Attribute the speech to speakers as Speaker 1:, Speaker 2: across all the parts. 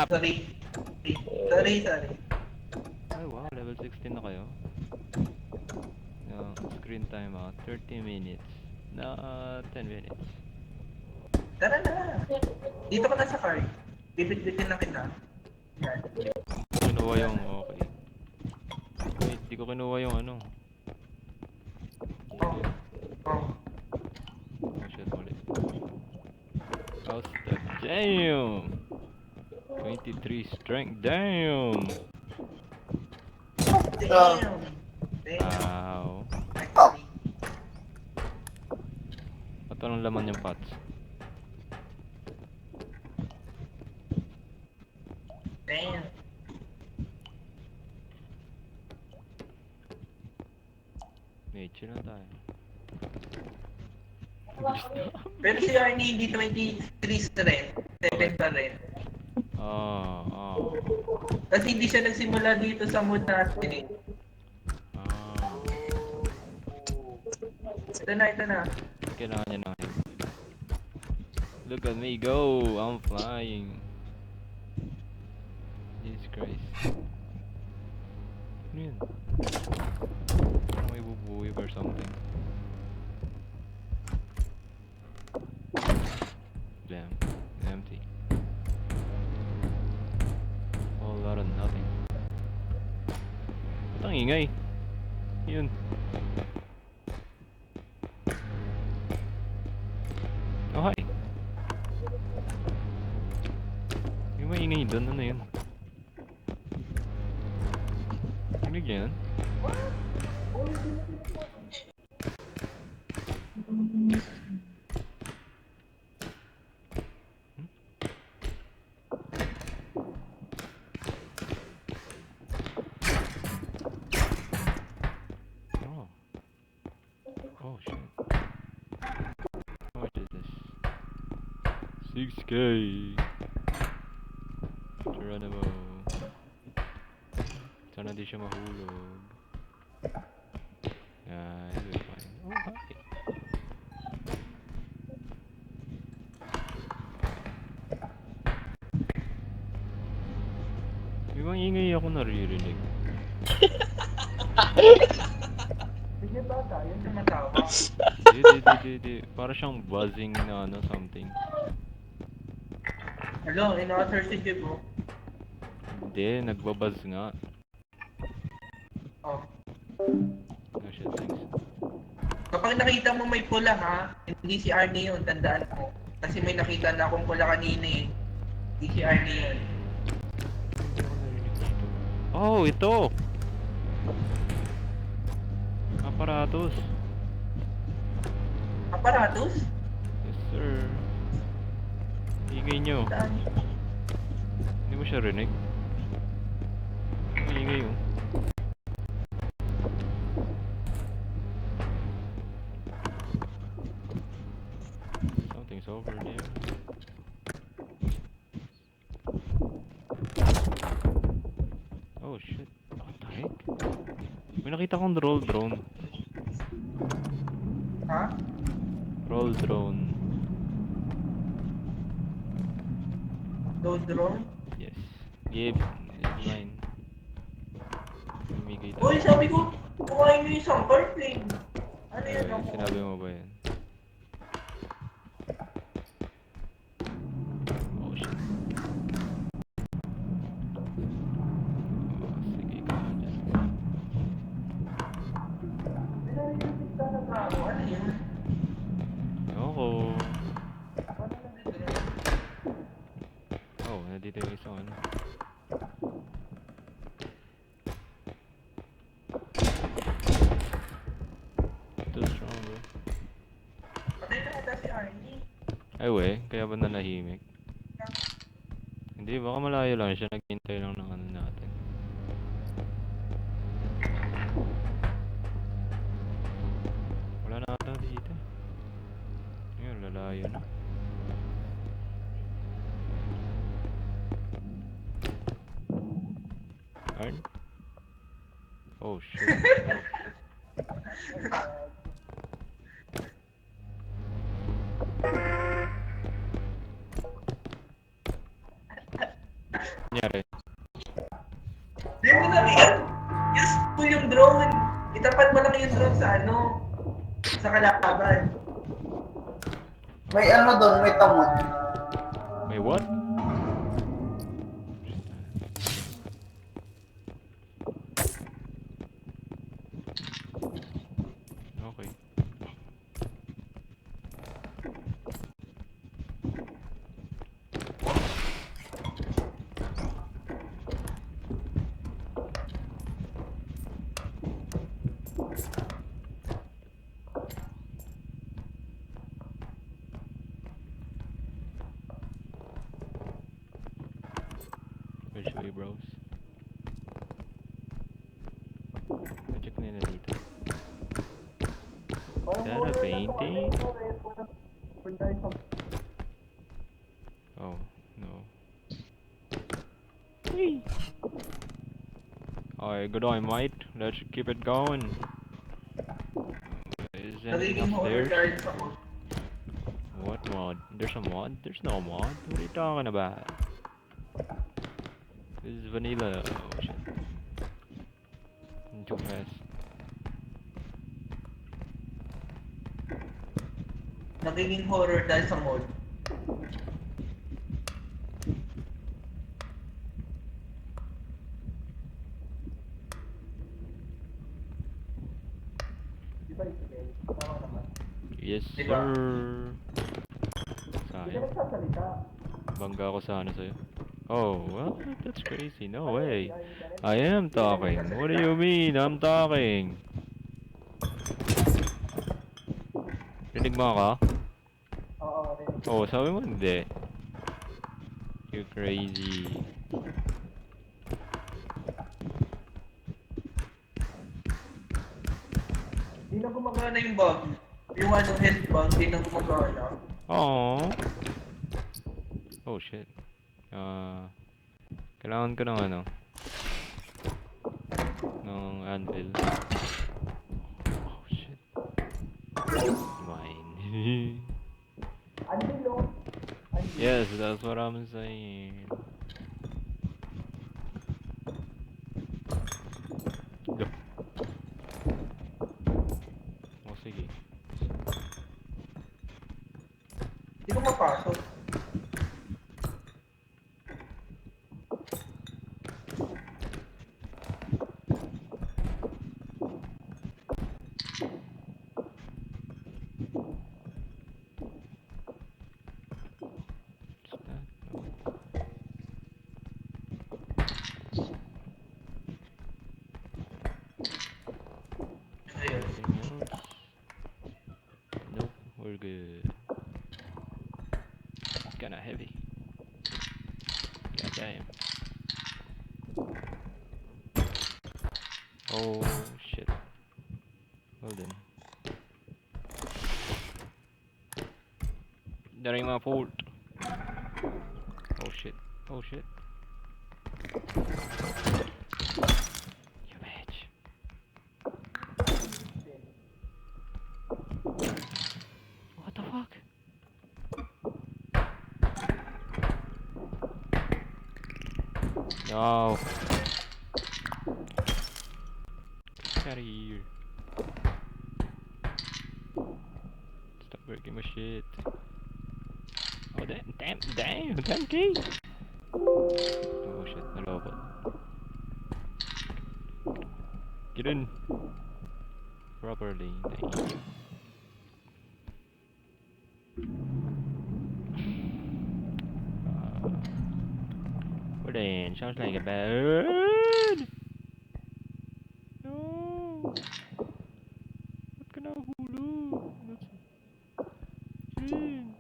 Speaker 1: Sorry. Sorry.
Speaker 2: Ay wow, level 16 na kayo. Yung screen time 30 minutes. Na 10 minutes.
Speaker 1: Tara na. Dito ka na sa card. Bibit-bitin na kita. Yan.
Speaker 2: Kinuha yung okay. Wait, di ko kinuha yung ano.
Speaker 1: Oh. Oh.
Speaker 2: Oh shit, mali. How's that? Damn! 23 strength, damn!
Speaker 1: Damn.
Speaker 2: Wow.
Speaker 1: Actually.
Speaker 2: Ba't walang laman yung pots?
Speaker 1: Damn.
Speaker 2: May chill lang tayo.
Speaker 1: Pero si Arnie hindi 23 na rin. 7 pa rin.
Speaker 2: Oh.
Speaker 1: Kasi hindi siya nagsimula dito sa mood natin eh. Ito na.
Speaker 2: Kailangan niya na. Look at me go! I'm flying. Jesus Christ. Ano yun? Parang may bubuyog or something. Damn. Empty. Whole lot of nothing. Ba't ang ingay? Yun. Oh, hi! Yung maingay doon, ano yun? Ano yan? Oh shit. How much is this? 6K. Geronimo. Sana di siya mahulog. Yeah, he'll be fine. Oh, hi. May mga ingay ako naririnig.
Speaker 1: Sige ba tayo na matawa?
Speaker 2: Di. Para siyang buzzing na ano, something.
Speaker 1: Hello, in-author si Jib mo.
Speaker 2: Hindi, nagbabuzz nga.
Speaker 1: Oh.
Speaker 2: Oh shit, thanks.
Speaker 1: Kapag nakita mo may pula ha, hindi si Arnie yun, tandaan mo. Kasi may nakita na akong pula kanina eh. Hindi si Arnie yun.
Speaker 2: Oh, ito! Aparatos.
Speaker 1: Aparatus?
Speaker 2: Yes, sir. Ingay nyo.
Speaker 1: Saan?
Speaker 2: Hindi mo siya rinig? Ingay oh. Something's over there. Oh shit. What the heck? May nakita akong roll drone.
Speaker 1: Ha?
Speaker 2: Roll drone.
Speaker 1: Those drone?
Speaker 2: Yes. Gabe, it's mine. Lumigay
Speaker 1: Uy,
Speaker 2: tayo.
Speaker 1: sabi ko, kumain mo isang birthday. Ano yun?
Speaker 2: Ay, sinabi mo ba yan? Oh shit. Oh, sige ka dyan.
Speaker 1: Ano yun?
Speaker 2: Ayoko. Oh, nandito yung isang ano. Too strong bro.
Speaker 1: Patay na ata si Arnie.
Speaker 2: Ay we, kaya ba nanahimik? Hindi, baka malayo lang siya. Naghintay lang ng ano natin. Wala na ata dito. Ayun, lalayo na. Arn? Oh shit. Nangyari.
Speaker 1: Hindi mo na yan. Use mo yung drone. Itapat mo lang yung drone sa ano. Sa kalaban.
Speaker 3: May ano doon, may tamot.
Speaker 2: May what? Okay. Which way, bros? Check nila dito. Is that a painting? Oh, no. Whee! Alright, good on, mate. Let's keep it going. Is anything
Speaker 1: Nagiging horror
Speaker 2: upstairs?
Speaker 1: dahil sa ko.
Speaker 2: What mod? There's a mod? There's no mod. What are you talking about? This is vanilla. Oh shit. I'm too fast.
Speaker 1: Nagiging horror dahil sa mod. Di ba Isabel? Tama naman.
Speaker 2: Yes,
Speaker 1: Diba?
Speaker 2: sir.
Speaker 1: Hindi ka
Speaker 2: Sayang.
Speaker 1: nagsasalita.
Speaker 2: Bangga ako sa ano sa'yo. Oh, well, that's crazy. No way. I am talking. What do you mean? I'm talking. Rinig mo ako?
Speaker 1: Oo, rin.
Speaker 2: Oh, sabi mo hindi. You crazy.
Speaker 1: Hindi na gumagana yung bug. Yung ano, health bug, hindi na gumagana.
Speaker 2: Oh. Oh shit. Kailangan ko ng ano? Ng anvil. Oh shit. Mine.
Speaker 1: Ano yun?
Speaker 2: Yes, that's what I'm saying. Go. Oh, sige.
Speaker 1: Hindi ko mapasok.
Speaker 2: What's that? No.
Speaker 1: Ayun.
Speaker 2: Anything else? Nope, we're good. It's kinda heavy. God damn. Oh shit. Well then. That ain't my fault. Oh shit. Oh shit. You bitch. What the fuck? No. Get out of here. Stop breaking my shit. Oh damn key. Oh shit, nalobot. Get in. Properly, thank you. Well then, sounds like a bird. No. Ba't ka nahulog? Jin.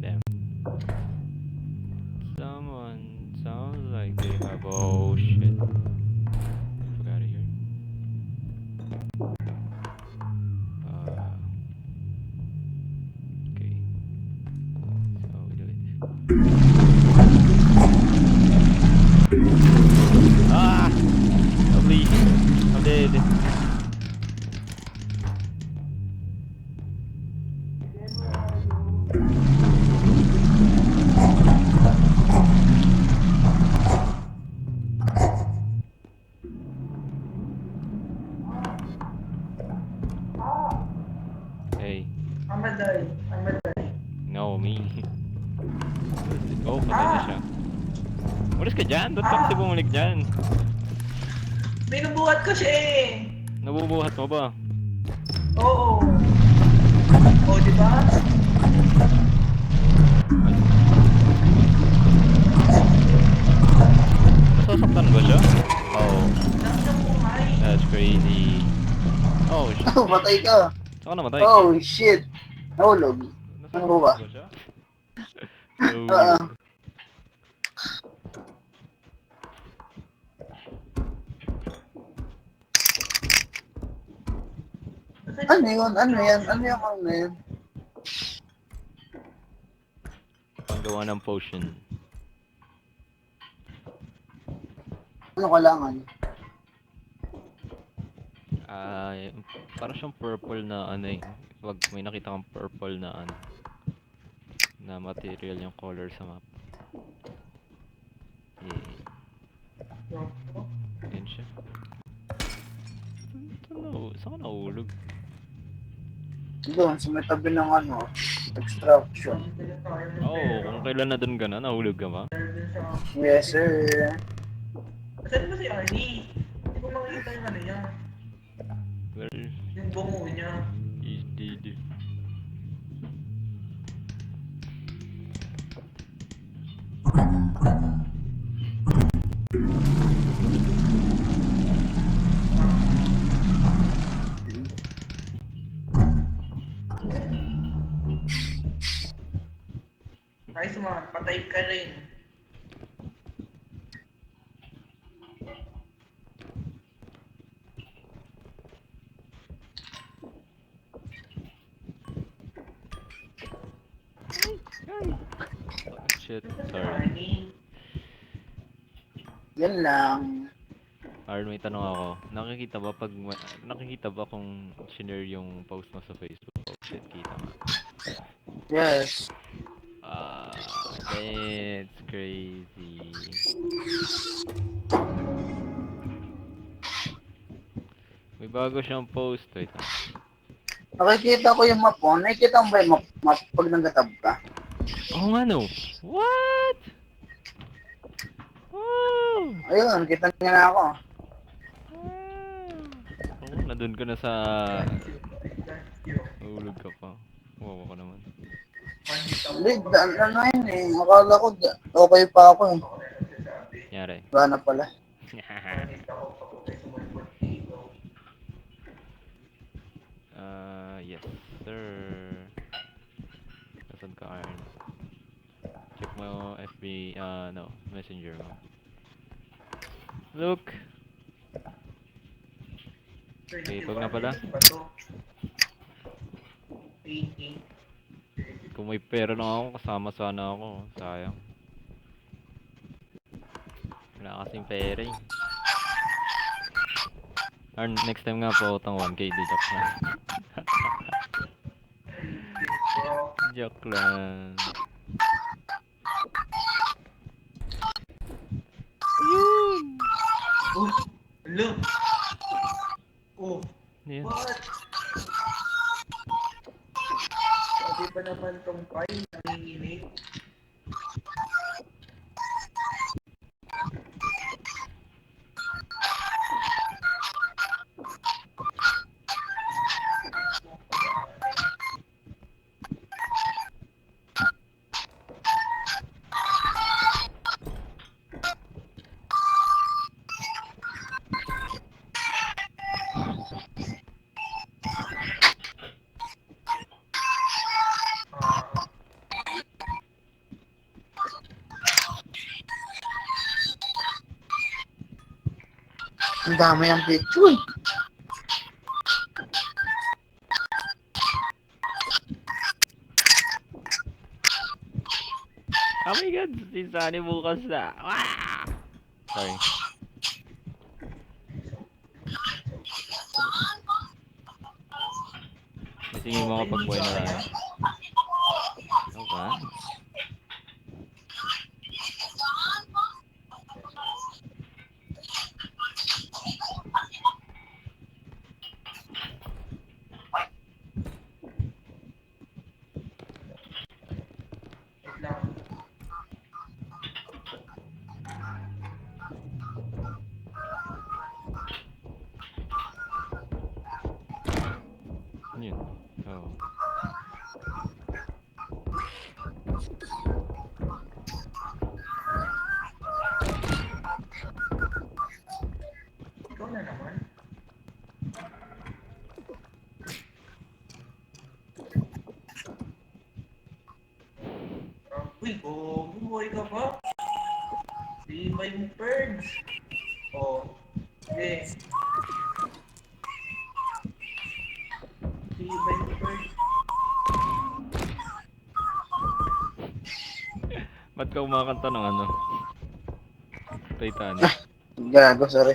Speaker 2: Damn. Someone sounds like they have. Oh shit. Forgot it here. Okay. So we do it. Oh, patay na siya. Umalis ka dyan! Ba't ka kasi bumalik dyan?
Speaker 1: Binubuhat ko siya eh.
Speaker 2: Nabubuhat mo ba?
Speaker 1: Oo. O, di ba?
Speaker 2: Nasasaktan ba siya? Oh,
Speaker 1: Nang siyang buhay.
Speaker 2: that's crazy. Oh, shit.
Speaker 3: Oh, patay ka.
Speaker 2: Saan ka namatay?
Speaker 3: Oh, shit. Nahulog. Ano ba?
Speaker 2: Nasasaktan ba siya?
Speaker 3: Oo.
Speaker 2: Nahulog.
Speaker 3: Ano yun? Ano yan? Ano yung ano yun?
Speaker 2: Panggawa ng potion.
Speaker 3: Ano kailangan?
Speaker 2: Parang siyang purple na ano eh. Pag may nakita kang purple na ano, na material yung color sa map. Yeah. Yan siya. Saan ka nahulog?
Speaker 3: Doon, sa may tabi ng ano, extraction.
Speaker 2: Oo, kung kailan na dun ka na, nahulog ka ba?
Speaker 3: Yes, sir.
Speaker 1: Saan ba si Arnie? Hindi ko makikita yung ano niya.
Speaker 2: Well,
Speaker 1: Yung bungo niya.
Speaker 2: he's dead.
Speaker 1: Ay, patay ka rin.
Speaker 2: Oh, shit, sorry.
Speaker 1: Arnie.
Speaker 3: Yan lang.
Speaker 2: Aaron, may tanong ako. Nakikita ba kung share yung post mo sa Facebook? Oh shit, kita nga.
Speaker 3: Yes.
Speaker 2: That's crazy. May bago siyang post. Wait lang.
Speaker 3: Nakikita ko yung map mo. Nakikita mo ba yung map pag nagatab ka?
Speaker 2: Oo nga no. What? Oh!
Speaker 3: Ayun, kita niya na ako.
Speaker 2: Oo, nandun ka na sa... Mahulog ka pa. Wow, ako naman.
Speaker 3: Hindi, ano yun eh. Akala ko, okay pa ako eh.
Speaker 2: Nyari.
Speaker 3: Gana pala.
Speaker 2: Yes, sir. Nasaan ka, Aaron? Check mo FB, no, messenger mo. Look! Okay, pag na pala. Kung may pera lang ako, kasama sana ako. Sayang. Wala kasing pera eh. Aaron, next time nga po utang 1K, di joke lang. Joke lang. Ayun!
Speaker 1: Oh, hello. Oh,
Speaker 2: Yan.
Speaker 1: what? Sabi pa naman tong file, nanginginig.
Speaker 3: Ang dami ang picture.
Speaker 2: Oh my god, si Sunny bukas na. Ah! Sorry. Isingin mo kapag buhay na tayo. Okay.
Speaker 1: Wait lang. buhay ka pa? Di ba yung purge? Oh. Sige. Di ba yung purge?
Speaker 2: Ba't ka kumakanta ng ano? Titanic.
Speaker 3: Gago, sorry.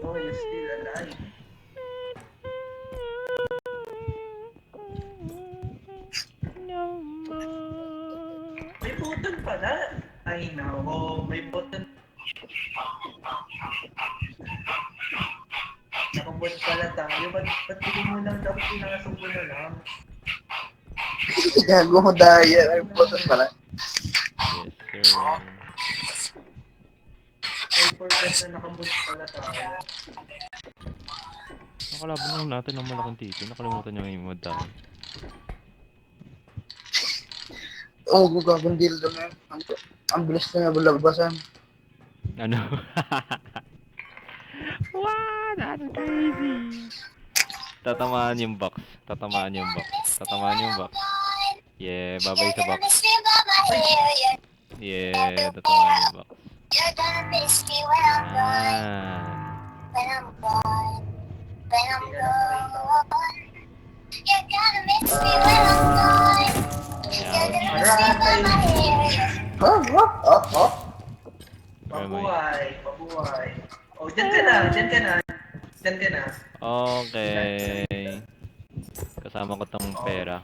Speaker 1: Oh, you're still alive. May button pala. Ay, nako. May button. Nakabot pala tayo. Ba't hindi mo lang dapat pinakasok ko na lang?
Speaker 3: Gago mo daya. Ay, puto pala.
Speaker 2: Yes, sir.
Speaker 1: I forgot na nakabot pala tayo.
Speaker 2: Nakalaban lang natin ng malaking tito. Nakalimutan niya yung mod tayo.
Speaker 3: Oo, gagawin dildo na. Ang bilis na nga balagbasan.
Speaker 2: Ano? Wow, that's crazy! Tatamaan yung box. Tatamaan yung box. Tatamaan yung box. Yeah, babay sa box. Yeah, tatamaan yung box.
Speaker 4: You're gonna miss me when I'm gone.
Speaker 2: Yan.
Speaker 4: When I'm gone. When I'm gone. You're gonna miss me when I'm gone. You're gonna miss me by my hair.
Speaker 3: Oh.
Speaker 1: Mabuhay, mabuhay. Oh, dyan ka na, dyan ka na. Dyan ka na.
Speaker 2: Okay. Kasama ko tong pera.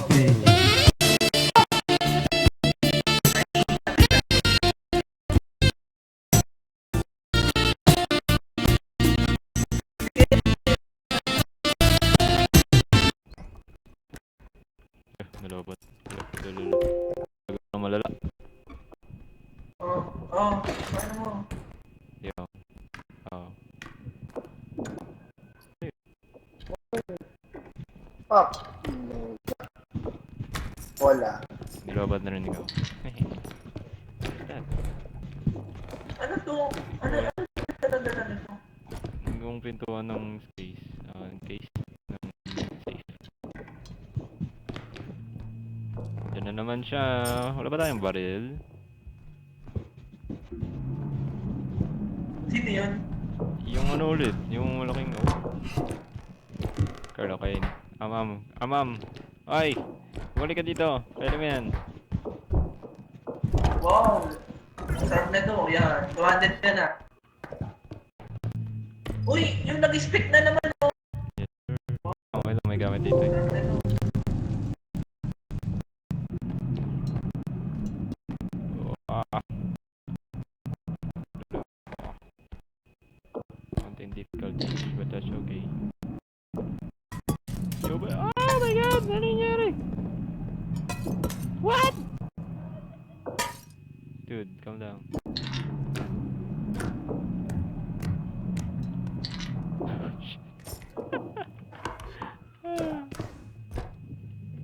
Speaker 1: Okay.
Speaker 2: Nalobot. Lalo. Gagawin ng malala.
Speaker 1: Paano mo?
Speaker 2: Yo. Oh.
Speaker 3: Pop. Wala.
Speaker 2: Nilobot na rin ikaw.
Speaker 1: Ano to? Ano talaga na ito?
Speaker 2: Yung pintuan ng space. Case ng safe. Diyan na naman siya. Wala ba tayong baril?
Speaker 1: Sino yun?
Speaker 2: Yung ano ulit? Yung malaking Carlo, kain. Amam. Ay! Bumalik ka dito. Pwede mo yan.
Speaker 1: Wow! Sarap na to. Yan. 200 ka na. Uy! Yung nag-spit na naman.
Speaker 2: Yes, sir. Okay lang, may gamit dito.
Speaker 1: Sarap na to.
Speaker 2: Something difficult, but that's okay. Oh my god! Ano nangyari? What? Dude, calm down.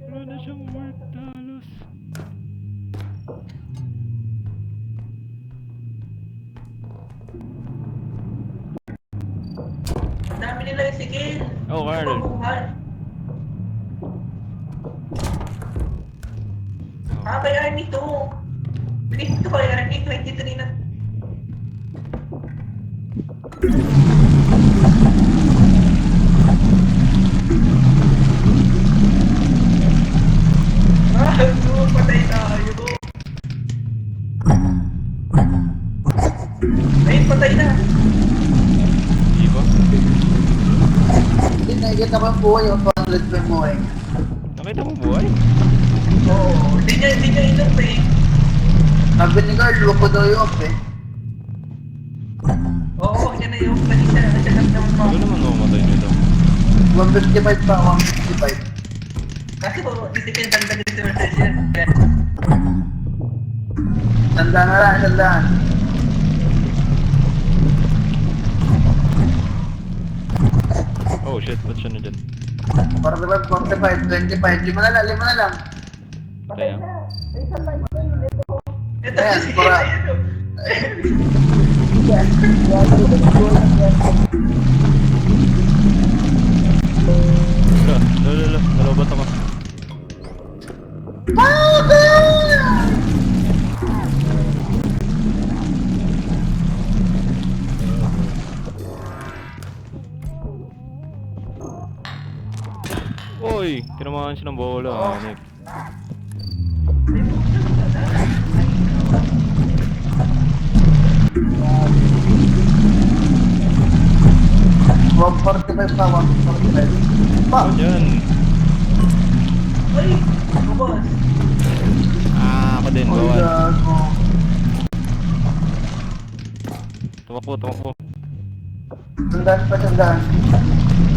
Speaker 2: Wala na siyang worth halos.
Speaker 1: Ang dami nila yung sigil.
Speaker 2: Oh, Carl.
Speaker 1: Mabuhay. Kay Arnie to. Binigyan ko kay Arnie 23 na. Patay tayo. Ayun, patay na.
Speaker 2: Di ba?
Speaker 3: Hindi, nakikita ko yung buhay yung 200 pa yung buhay.
Speaker 2: Nakita mo buhay?
Speaker 1: Oo, hindi niya inom eh.
Speaker 3: Sabi ni Carl, luko daw yung off eh.
Speaker 1: Oo, huwag niya na yung kanina. Siya lang naman
Speaker 2: Ano
Speaker 1: mo.
Speaker 2: naman mamatay nito?
Speaker 3: 155 pa, 155.
Speaker 1: Kasi po, disipin talaga ni Sir Sergio.
Speaker 3: Tandaan na lang, tandaan.
Speaker 2: Oh shit, ba't siya na dyan?
Speaker 3: 45, 45, 25, lima na lang.
Speaker 2: Patay na.
Speaker 1: Ito
Speaker 3: Ayan,
Speaker 1: si
Speaker 3: para.
Speaker 2: Nalobat ako. Oy! Tinamaan siya ng bola. Hanip.
Speaker 3: Wag 45 na, 145. Pa!
Speaker 2: Ano yan?
Speaker 1: Ay! Bubos!
Speaker 2: Ako din.
Speaker 3: Ay,
Speaker 2: Bawal.
Speaker 3: gago.
Speaker 2: Tumakbo.
Speaker 3: Sandaan pa, sandaan.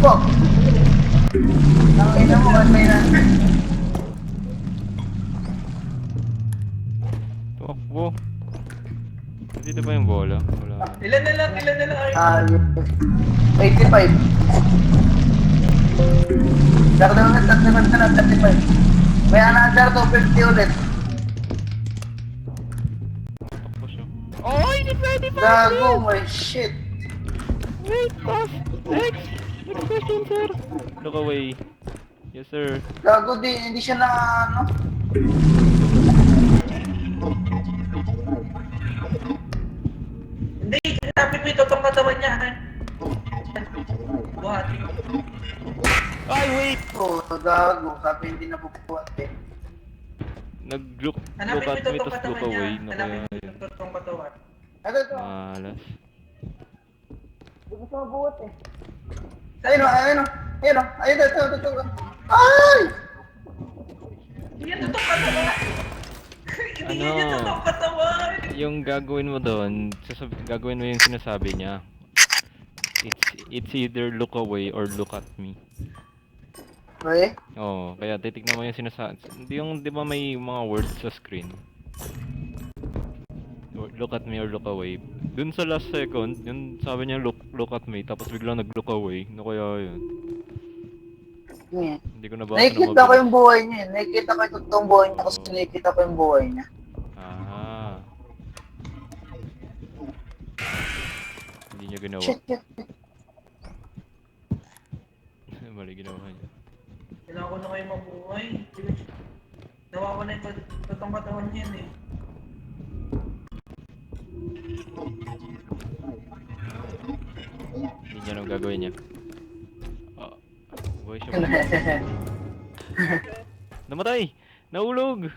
Speaker 3: Fuck! Ang ina mo, at may na.
Speaker 2: Tumakbo. Dito ba yung bola? Wala.
Speaker 1: Ilan na lang, Arnie?
Speaker 3: Ah, 85. Dagdag na 35. May another 250 ulit.
Speaker 2: Tumakbo siya. Oh, hindi pwede pa!
Speaker 3: Gago, my shit.
Speaker 2: Wait, boss! Next question, sir! Look away. Yes, sir.
Speaker 3: Gago, hindi siya na ano.
Speaker 1: Hindi, kapit mo ito itong katawan niya. Buhati.
Speaker 2: Ay, wait!
Speaker 3: Oh, gago. Sabi hindi na bubuhat eh.
Speaker 2: Nag-look
Speaker 1: Hanapin mo
Speaker 2: at
Speaker 1: ito
Speaker 2: me,
Speaker 1: itong
Speaker 2: tas
Speaker 1: katawan
Speaker 2: look
Speaker 1: niya.
Speaker 2: away.
Speaker 1: Hanapin mo
Speaker 2: Nakaya yun.
Speaker 1: ito itong katawan.
Speaker 3: Ito.
Speaker 2: Malas.
Speaker 3: Hindi ko sa mabuhat eh. Ayun o. Ayun, ito. Ay!
Speaker 1: Hindi yan itong katawan. Hindi
Speaker 2: Ano?
Speaker 1: yan itong katawan.
Speaker 2: Yung gagawin mo doon, gagawin mo yung sinasabi niya. It's either look away or look at me.
Speaker 3: Okay?
Speaker 2: Oo, kaya titignan mo yung sinasabi. Di ba may mga words sa screen? Look at me or look away. Dun sa last second, yun sabi niya look at me, tapos biglang nag-look away. Ano kaya yun?
Speaker 3: Yeah.
Speaker 2: Hindi ko nabasa na
Speaker 3: Nakikita ko yung buhay niya. Nakikita ko yung totoong buhay niya kasi nakikita ko yung buhay niya.
Speaker 2: Ah. Hindi niya ginawa.
Speaker 3: Shit.
Speaker 2: Mali ginawa niya.
Speaker 1: Kailangan ko na kayo mabuhay. Nawawala yung totoong katawan niya eh.
Speaker 2: Hindi niya alam gagawin niya. Buhay siya. Namatay! Nahulog!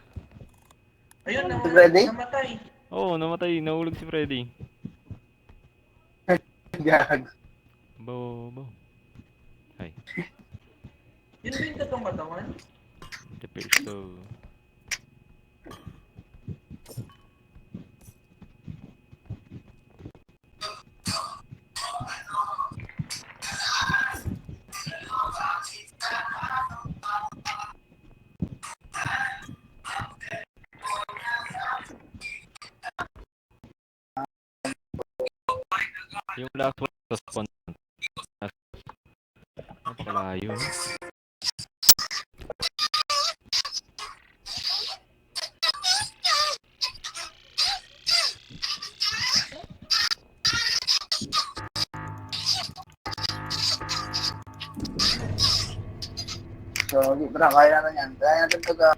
Speaker 1: Ayun,
Speaker 3: Ready?
Speaker 1: namatay.
Speaker 2: Oo, namatay. Nahulog si Freddy.
Speaker 3: Gago.
Speaker 2: Bobo. Hi.
Speaker 1: Yun ba yung totoong katawan?
Speaker 2: The perso. Yung last one sa spawn. Napakalayo.
Speaker 3: So, di ba kaya natin yan? Kaya natin ito ka...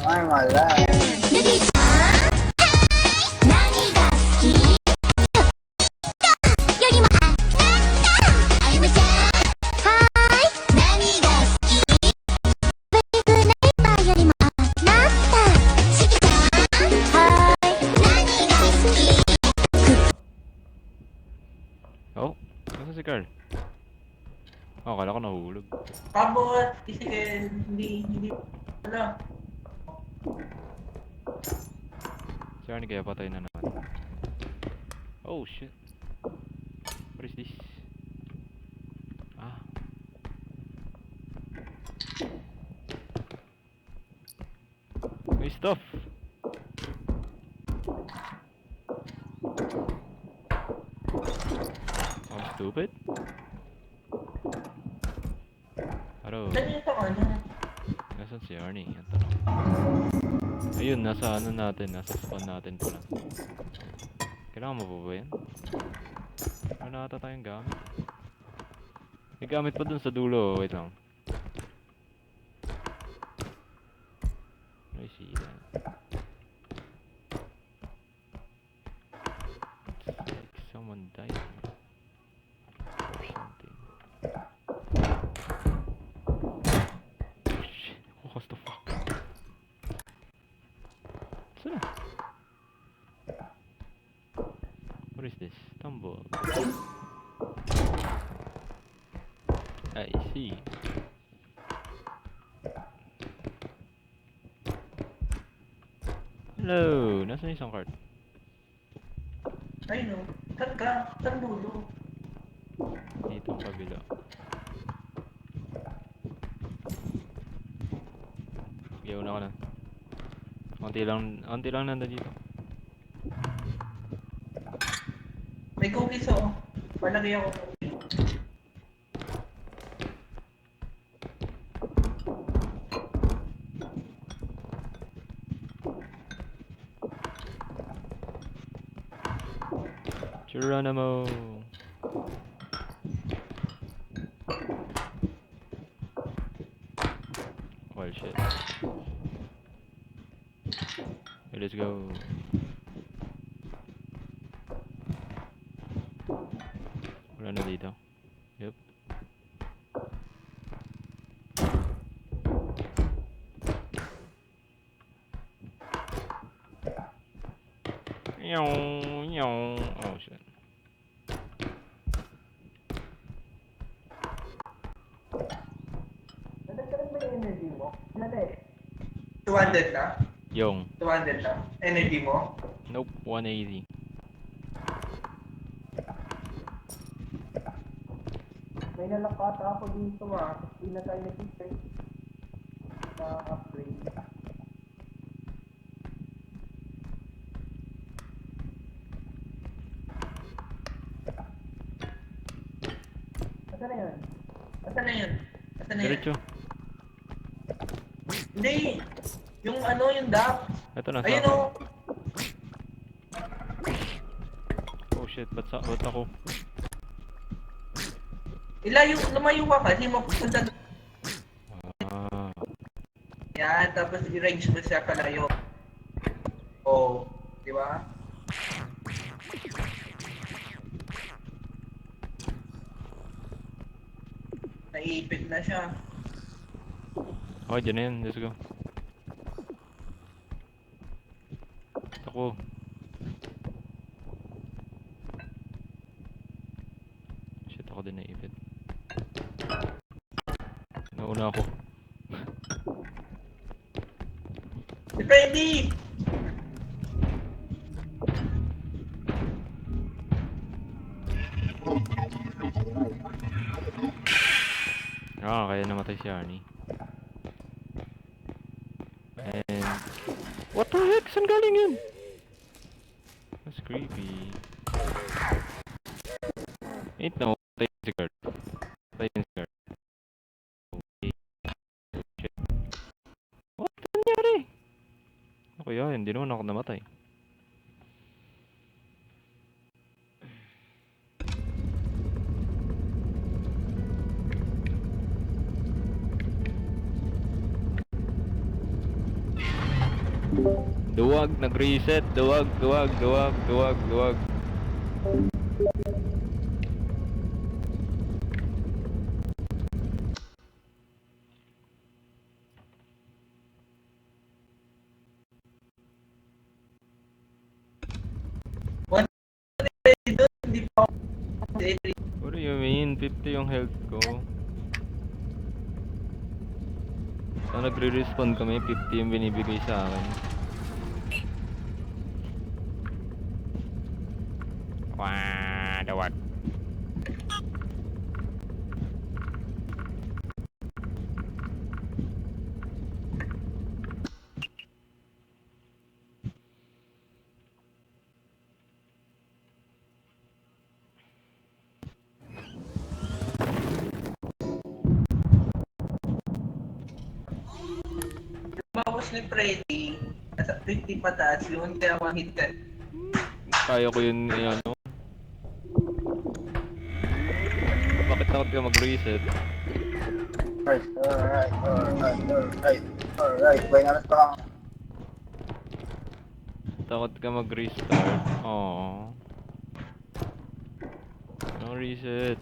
Speaker 3: Ay, mala.
Speaker 2: Oh, nasa si Carl? Oh, akala ko nahulog.
Speaker 1: Pabot, sige, hindi, wala.
Speaker 2: Si Arnie kaya patay na naman. Oh shit. What is this? Ah. May stuff. I'm stupid. Hello.
Speaker 1: Saan yung ito ano?
Speaker 2: Nasaan si Arnie? Ang tanong. Ayun, nasa ano natin, nasa spawn natin pala. Kailangan mo pa ba yan? Wala ata tayong gamit. May gamit pa dun sa dulo. Wait lang. I see that. It's like someone died or something. Shit, what the fuck? Saan na? What is this? Tumble. I see. Hello! Nasaan yung isang card?
Speaker 1: Ay no, saan ka? Saan dulo?
Speaker 2: Dito ang kabila. Sige, una ka na. Konti lang nanda dito.
Speaker 1: May cookies oh. Palagay ako.
Speaker 2: Geronimo! Well, shit. Okay, let's go. Wala na dito. Yep. Oh shit.
Speaker 1: Nadagdagan mo yung energy mo? Ano eh? 200 na?
Speaker 2: Yung.
Speaker 1: 200 na? Energy mo?
Speaker 2: Nope, 180.
Speaker 1: May nalakata ako dito ah. Hindi na tayo nag-check sa upgrade. Asan na yun? Asan na yun? Asan na yun?
Speaker 2: Diretso.
Speaker 1: Hindi! Yung ano, yung dock.
Speaker 2: Ito na,
Speaker 1: Ayun
Speaker 2: sa
Speaker 1: oh!
Speaker 2: Oh shit, ba't ako?
Speaker 1: Ilayo, lumayo ka kasi mapupunta.
Speaker 2: Ah,
Speaker 1: Yan, tapos i-range mo siya palayo. Oh, di ba? Naiipit na siya.
Speaker 2: okay, dyan na yan. Let's go. Ako. Shit, ako din naipit. Nauna ako.
Speaker 1: Si Freddy!
Speaker 2: Ah, kaya namatay si Arnie. And... What the heck? Saan galing yun? That's creepy. Ain't no. Patay si guard. Patay si guard. Okay. Shit. What? Ano nangyari? Ako yan, hindi naman ako namatay. Duwag, nag-reset. Duwag.
Speaker 1: Hindi pa ako.
Speaker 2: What do you mean? 50 yung health ko. So nagre-respawn kami, 50 yung binibigay sa akin. Wah, dawag.
Speaker 1: Bawas ni Freddy. Nasa 50 pataas yun, kaya ma-hit ka.
Speaker 2: Kaya ko yun, ano. Bakit takot ka mag-reset.
Speaker 3: Alright. Buhay na pa.
Speaker 2: Takot ka mag-restart. Oo. Anong reset?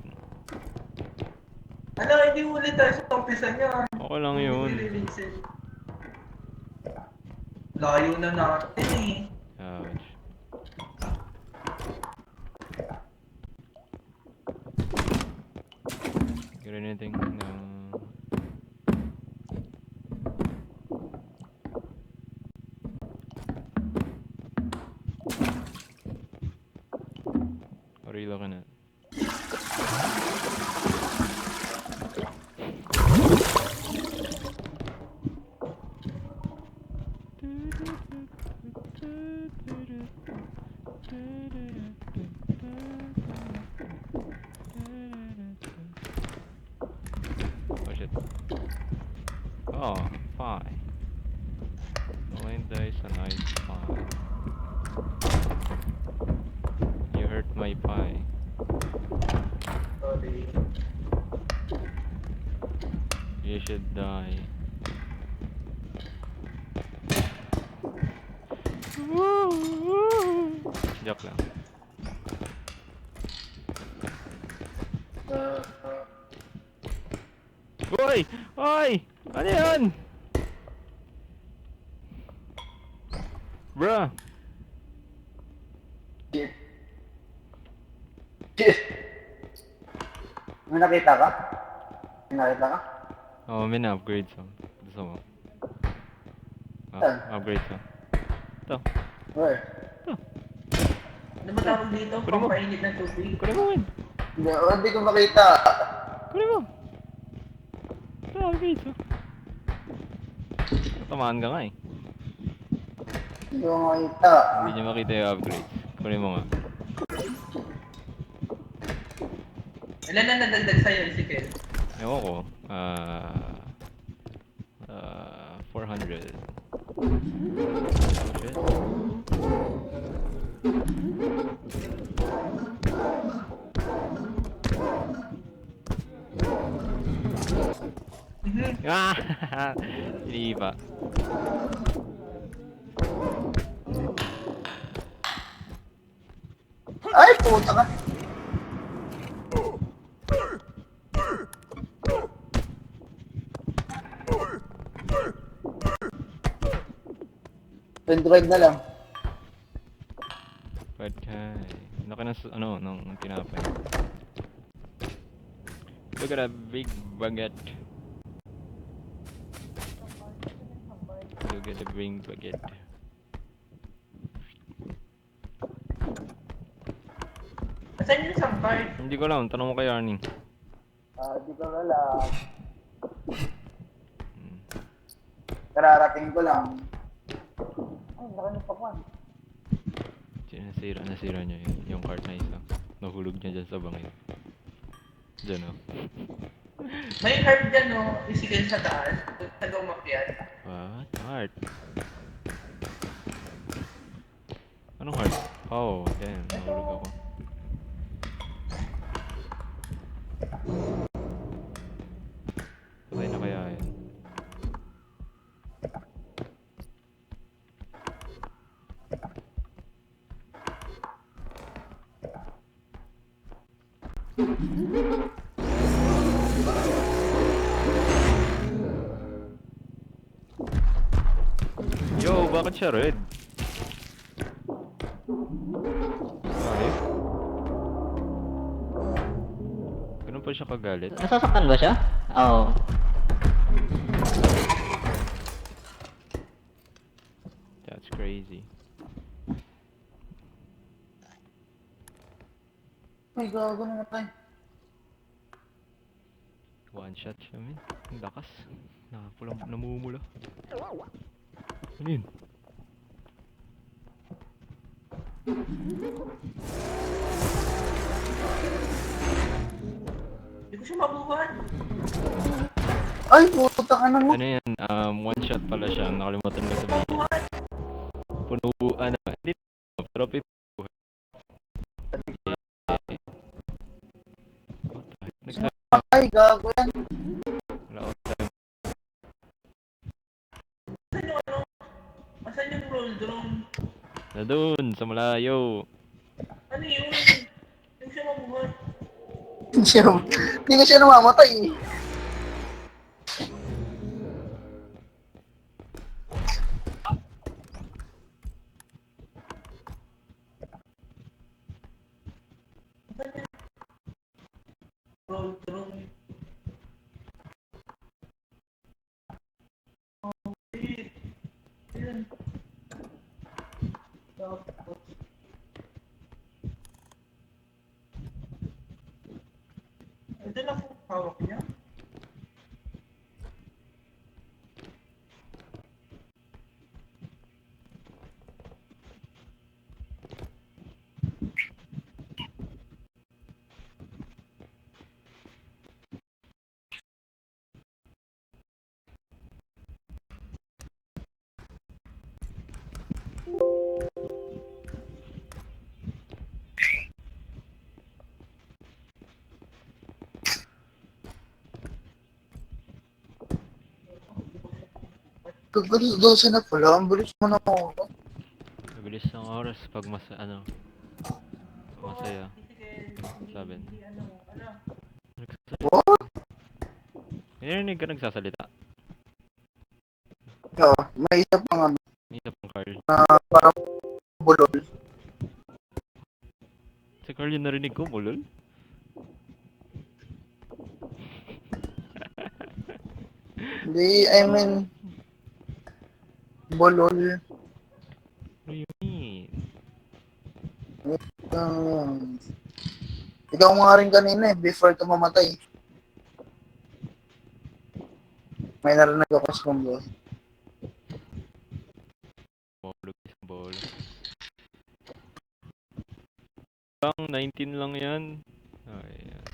Speaker 1: Ano, hindi ulit tayo sa umpisa niya.
Speaker 2: Okay lang yun.
Speaker 1: Nire-reset. Layo na natin eh.
Speaker 2: Ouch. Got anything? No. What are you looking at? Oh shit. Oh, fine. Blind dice and ice pie. You hurt my pie.
Speaker 1: Sorry.
Speaker 2: You should die. Joke lang. Hoy! Hoy! Ano yan? Bruh!
Speaker 3: Shit. May nakita ka? May nakita ka?
Speaker 2: Oh, may na-upgrade sa. Gusto mo?
Speaker 3: Saan?
Speaker 2: Upgrade sa. Ito.
Speaker 3: Where?
Speaker 1: Ano ba tawag dito?
Speaker 2: Kunin mo.
Speaker 1: Pampainit ng tubig.
Speaker 2: Kunin mo, Win.
Speaker 3: Hindi ko makita.
Speaker 2: Kunin mo. Ito, upgrade sa. Tamaan ka nga eh.
Speaker 3: Hindi ko makita.
Speaker 2: Hindi niya makita yung upgrade. Kunin mo nga.
Speaker 1: Ilan na nadagdag sa'yo, Ezekiel?
Speaker 2: Ewan ko. 400. Oh shit. Ah! Hindi pa.
Speaker 3: Ay, puta ka. Pendrive na lang.
Speaker 2: Okay. Laki ng ng tinapay. Look at that big baguette. Look at the big baguette.
Speaker 1: Asan yung isang card?
Speaker 2: Hindi ko alam. Tanong mo kay Arnie.
Speaker 3: Di ko alam. Kararating ko lang. Ay, nakanipakuan.
Speaker 2: Nasira niya yung cart na isa. Nahulog niya dyan sa bangin. Dyan oh.
Speaker 1: May card dyan, no? Ezekiel sa taas. Nag-umakyat.
Speaker 2: What? Heart? Anong heart? Oh, damn. Nahulog ako. Patay na kaya yan? Yo, bakit siya red? Bakit? Ganun pa siya kagalit?
Speaker 5: Nasasaktan ba siya? Oo.
Speaker 2: That's crazy.
Speaker 3: Ay, gago na tayo.
Speaker 2: One shot siya, man. Ang lakas. Nakapulang namumula. Ano yun?
Speaker 1: Hindi ko siya mabuhan.
Speaker 3: Ay, puta ka na mo.
Speaker 2: Ano yan? One shot pala siya. Nakalimutan ko sabihin. Puno, ano, hindi. Drop it. What the heck? Nandun, sa malayo.
Speaker 1: Ano yun? Yung siya mabuhay.
Speaker 3: Hindi ko siya namamatay.
Speaker 1: Roll through. Ayun. Tapos. Ito lang po hawak niya.
Speaker 3: Kagalis 12 na pala. Ang bilis mo na ako.
Speaker 2: Mabilis ng oras pag masaya. Sabi.
Speaker 3: What?
Speaker 2: Narinig ka nagsasalita.
Speaker 3: May isa pang ano,
Speaker 2: May isa pang Carl.
Speaker 3: na parang bulol.
Speaker 2: Si Carl yung narinig ko, mulol.
Speaker 3: Hindi, I mean, bulol.
Speaker 2: What do you mean?
Speaker 3: Ikaw nga rin kanina before ka mamatay. May narinig ako sa kumbo.
Speaker 2: Mahulog isang bola. Bang, 19 lang yan. Ayan.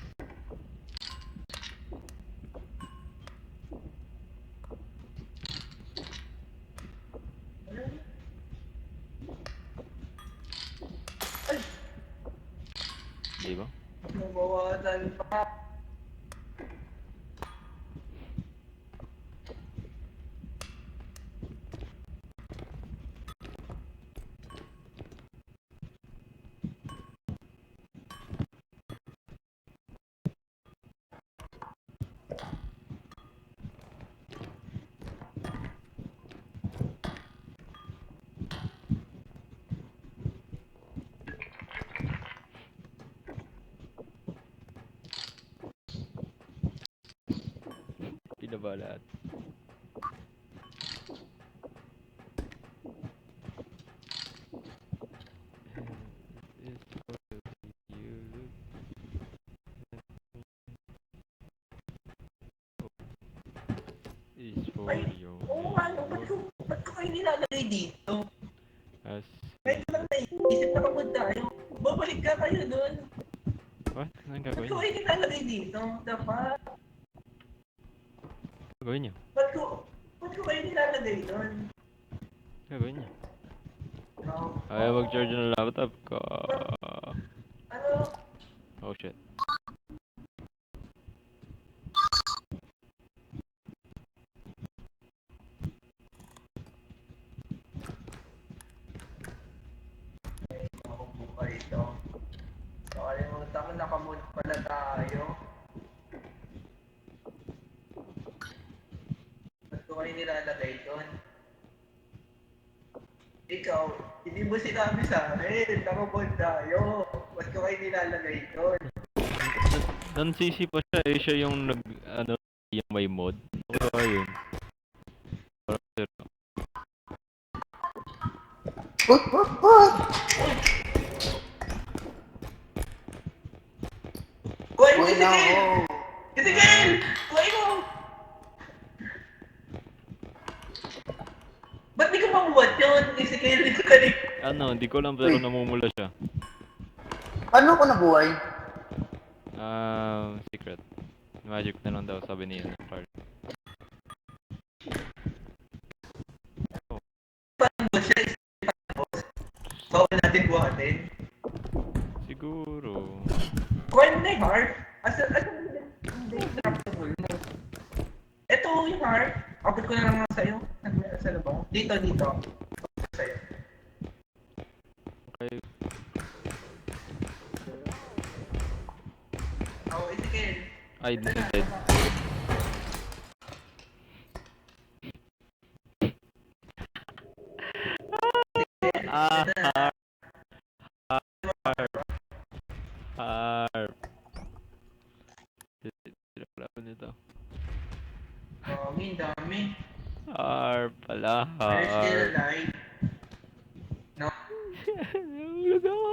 Speaker 2: Di ba?
Speaker 1: Nabawasan pa.
Speaker 2: Pinabalat. Is for
Speaker 1: Ay,
Speaker 2: you.
Speaker 1: oo nga, no, ba't ko kayo nilalagay dito?
Speaker 2: As
Speaker 1: Kahit lang naisip na kapag tayo, babalik ka kayo doon.
Speaker 2: what? Anong
Speaker 1: Ba't
Speaker 2: gagawin
Speaker 1: ko
Speaker 2: niyo?
Speaker 1: kayo nilalagay dito? Dapat.
Speaker 2: Gagawin niyo?
Speaker 1: Ba't ko kayo nilalagay doon?
Speaker 2: Gagawin niyo?
Speaker 1: No.
Speaker 2: Ayaw mag-charge ng laptop ko.
Speaker 1: Ano?
Speaker 2: Oh shit.
Speaker 1: Ako buka ito. Nakalimutan ko, nakamood pala tayo. Ba't ko kayo nilalagay doon? Ikaw, hindi mo sinabi sa akin, nakamood tayo. Ba't ko kayo nilalagay doon?
Speaker 2: Nansisi pa siya eh. Siya yung yung may mod. Kaya yun. Parang zero.
Speaker 3: What?
Speaker 1: Kuhay mo,
Speaker 3: Uy na
Speaker 1: Ezekiel!
Speaker 3: ako.
Speaker 1: Ezekiel! Kuhay mo! Ba't di ka mamuwat yun? Ezekiel, dito ka rin.
Speaker 2: Hindi ko alam pero
Speaker 3: Uy.
Speaker 2: namumula siya.
Speaker 3: Ano ko nabuhay?
Speaker 2: Secret. Magic na lang daw sabi niya ng Carl.
Speaker 1: Paano ba siya? Bawal natin buhatin.
Speaker 2: Siguro.
Speaker 1: Kuhay mo na yung heart. Asan hindi drop mo? Ito yung heart. Abot ko na lang nga sa'yo. Sa labaw. Dito. Sa'yo.
Speaker 2: Ay, dead. Ah, harp. Harp. Sino kalaban nito?
Speaker 1: Dami.
Speaker 2: Harp pala,
Speaker 1: Are you still
Speaker 2: harp.
Speaker 1: alive? No.
Speaker 2: Nahulog ako.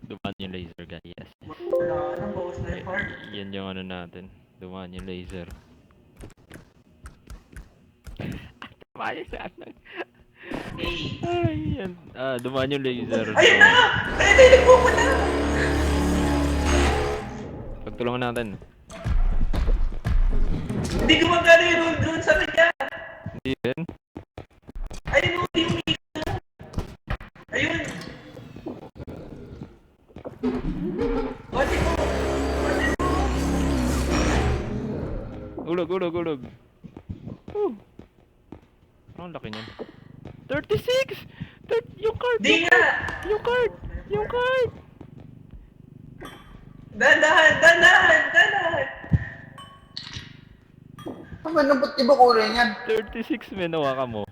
Speaker 2: Dumaan yung laser guy, yes.
Speaker 1: Wala na, bawas na yung heart.
Speaker 2: Yan yung ano natin. Dumaan yung laser. Tumayo sa ano.
Speaker 1: Hey.
Speaker 2: Ay, yan. Dumaan yung laser.
Speaker 1: Ayun na! Ayun na, nagpupunta na!
Speaker 2: Pagtulungan natin.
Speaker 1: Hindi gumagana yung roll drone sa kanya!
Speaker 2: Hindi rin.
Speaker 1: Ayun, hindi umikot. Ayun! Bati mo! Bati mo!
Speaker 2: Ulog. Ang laki niyan. 36! Yung card!
Speaker 1: Di nga!
Speaker 2: Yung card!
Speaker 1: Dahan!
Speaker 3: Ano ba nabot iba kulay niyan?
Speaker 2: 36 may nawakan mo.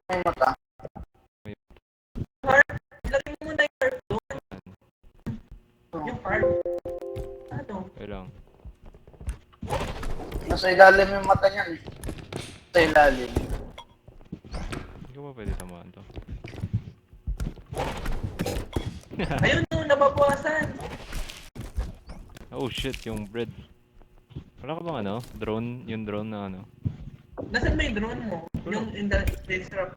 Speaker 3: May mata.
Speaker 1: Heart! Lagay mo muna yung heart doon. Yung heart. Ano?
Speaker 2: Okay lang.
Speaker 3: Nasa ilalim yung mata niyan. Sa ilalim.
Speaker 2: Hindi ko ba pwede tamaan to?
Speaker 1: Ayun no, nababawasan.
Speaker 2: Oh shit, yung bread. Wala ka bang ano? Drone? Yung drone na ano?
Speaker 1: Nasaan ba yung drone mo? Yung in the disrupt.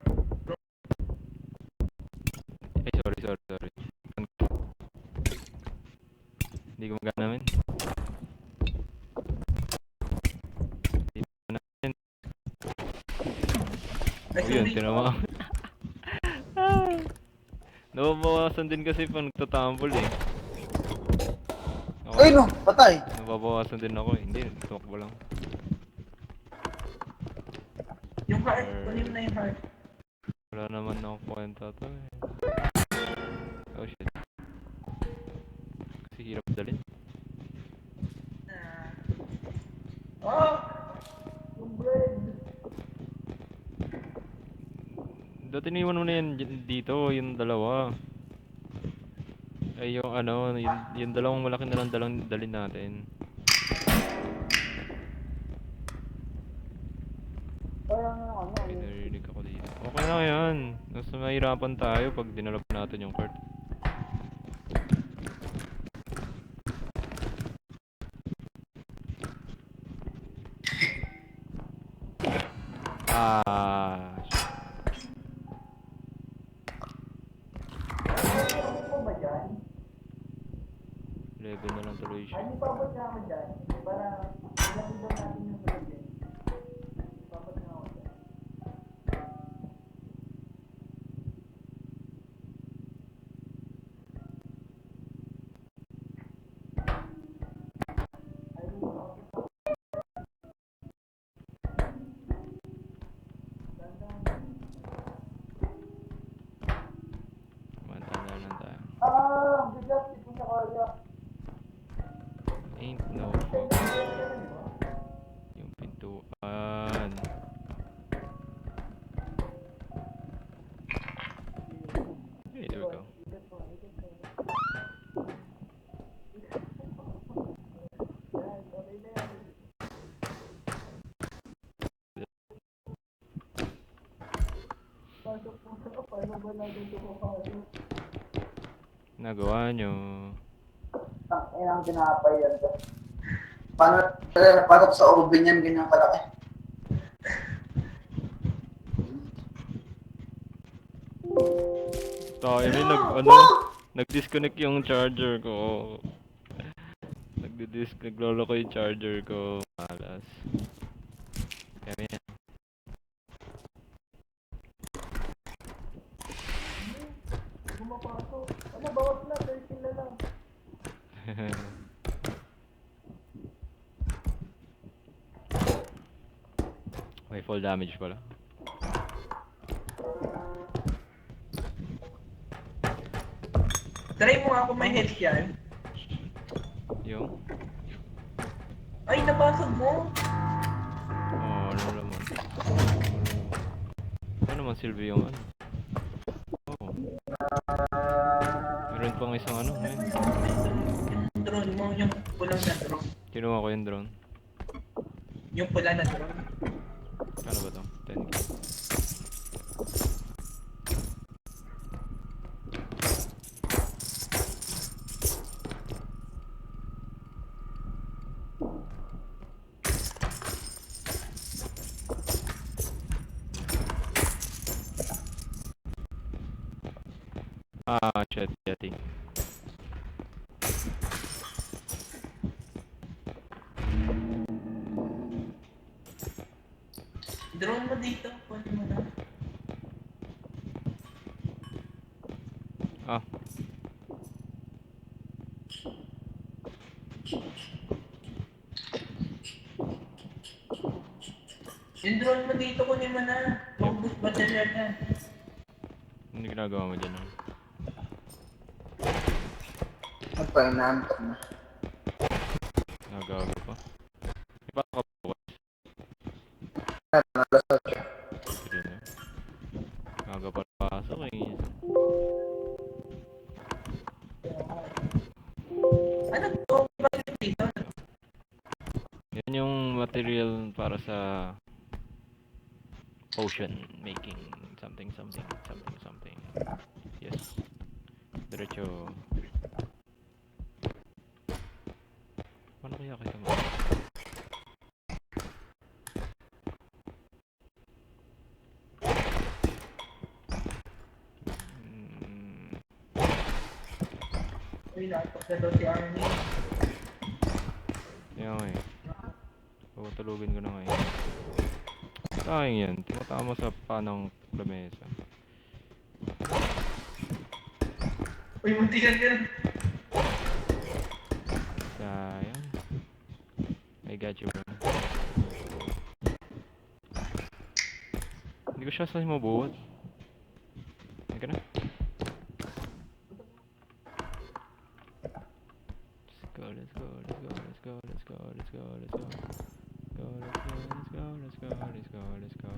Speaker 2: Ay, sorry. Hindi gumagana namin. Hindi pa namin.
Speaker 1: Ay,
Speaker 2: Oh yun,
Speaker 1: sorry.
Speaker 2: tinama. Nababawasan din kasi pag nagtatambol eh. Ako,
Speaker 3: Ay no, patay.
Speaker 2: nababawasan din ako eh. Hindi, tumakbo lang.
Speaker 1: Yung heart, kunin mo na yung heart.
Speaker 2: Wala naman akong kwenta to eh. Oh shit. Kasi hirap dalhin.
Speaker 1: Oh! Yung bread.
Speaker 2: Dati iniwan mo na yan dito, yung dalawa. Ay yung ano, yung dalawang malaki na lang dalhin natin.
Speaker 3: Parang ano,
Speaker 2: Ay, narinig ako dito. Okay na yan. Mas mahirapan tayo pag dinala pa natin yung cart. Shit.
Speaker 1: Ano ba dyan?
Speaker 2: 11 na lang tuloy siya.
Speaker 1: Ay, ipabot na ako dyan. Para ilapit daw natin yung bread. Ipabot na ako dyan.
Speaker 2: Mantala lang tayo.
Speaker 3: bigat, hindi ko siya kaya.
Speaker 2: Ain't no fucking yung pintuan. Okay, there we go. Nagawa nyo.
Speaker 3: Tangin ang tinapay yan. Paano sa oven yan, ganyan kalaki?
Speaker 2: Tayo may nag-disconnect yung charger ko. Naglolo ko yung charger ko. Malas. Kaya yan. May full damage pala.
Speaker 1: Try mo nga kung may health yan.
Speaker 2: Yung?
Speaker 1: Ay, nabasag mo!
Speaker 2: Oh, ano naman. Ano naman silbi yung ano? Oh. Meron pang isang ano, men.
Speaker 1: Yung drone mo, yung pulang na drone.
Speaker 2: Kinuha ko yung drone.
Speaker 1: Yung pula na drone.
Speaker 2: Ano ba to? 10k. Ah, shit, Yeti.
Speaker 1: Drone mo dito, pwede mo na.
Speaker 2: Ah,
Speaker 1: Yung drone mo dito, kunin mo na. Maubos ba dyan na?
Speaker 2: hindi ginagawa mo dyan. Ah.
Speaker 3: Magpa-inantok na.
Speaker 2: Nagago pa. Di ba ako bukas?
Speaker 3: Nalasot siya.
Speaker 2: Hindi na. Naga pa pasok eh.
Speaker 1: Ano to? Bakit dito?
Speaker 2: Yan yung material para sa potion making something. Yes. Diretso. Paano kaya kita mo?
Speaker 1: Uy, lapos na daw si Arnie.
Speaker 2: Kaya nga eh. Pagkatulugin ko na ngayon. Sayang yan. Tumatama sa panang lamesa.
Speaker 1: Uy, muntikan ka na.
Speaker 2: Sayang. I got you, bro. Hindi ko siya sa mabuhat. Hindi ka na. Let's go.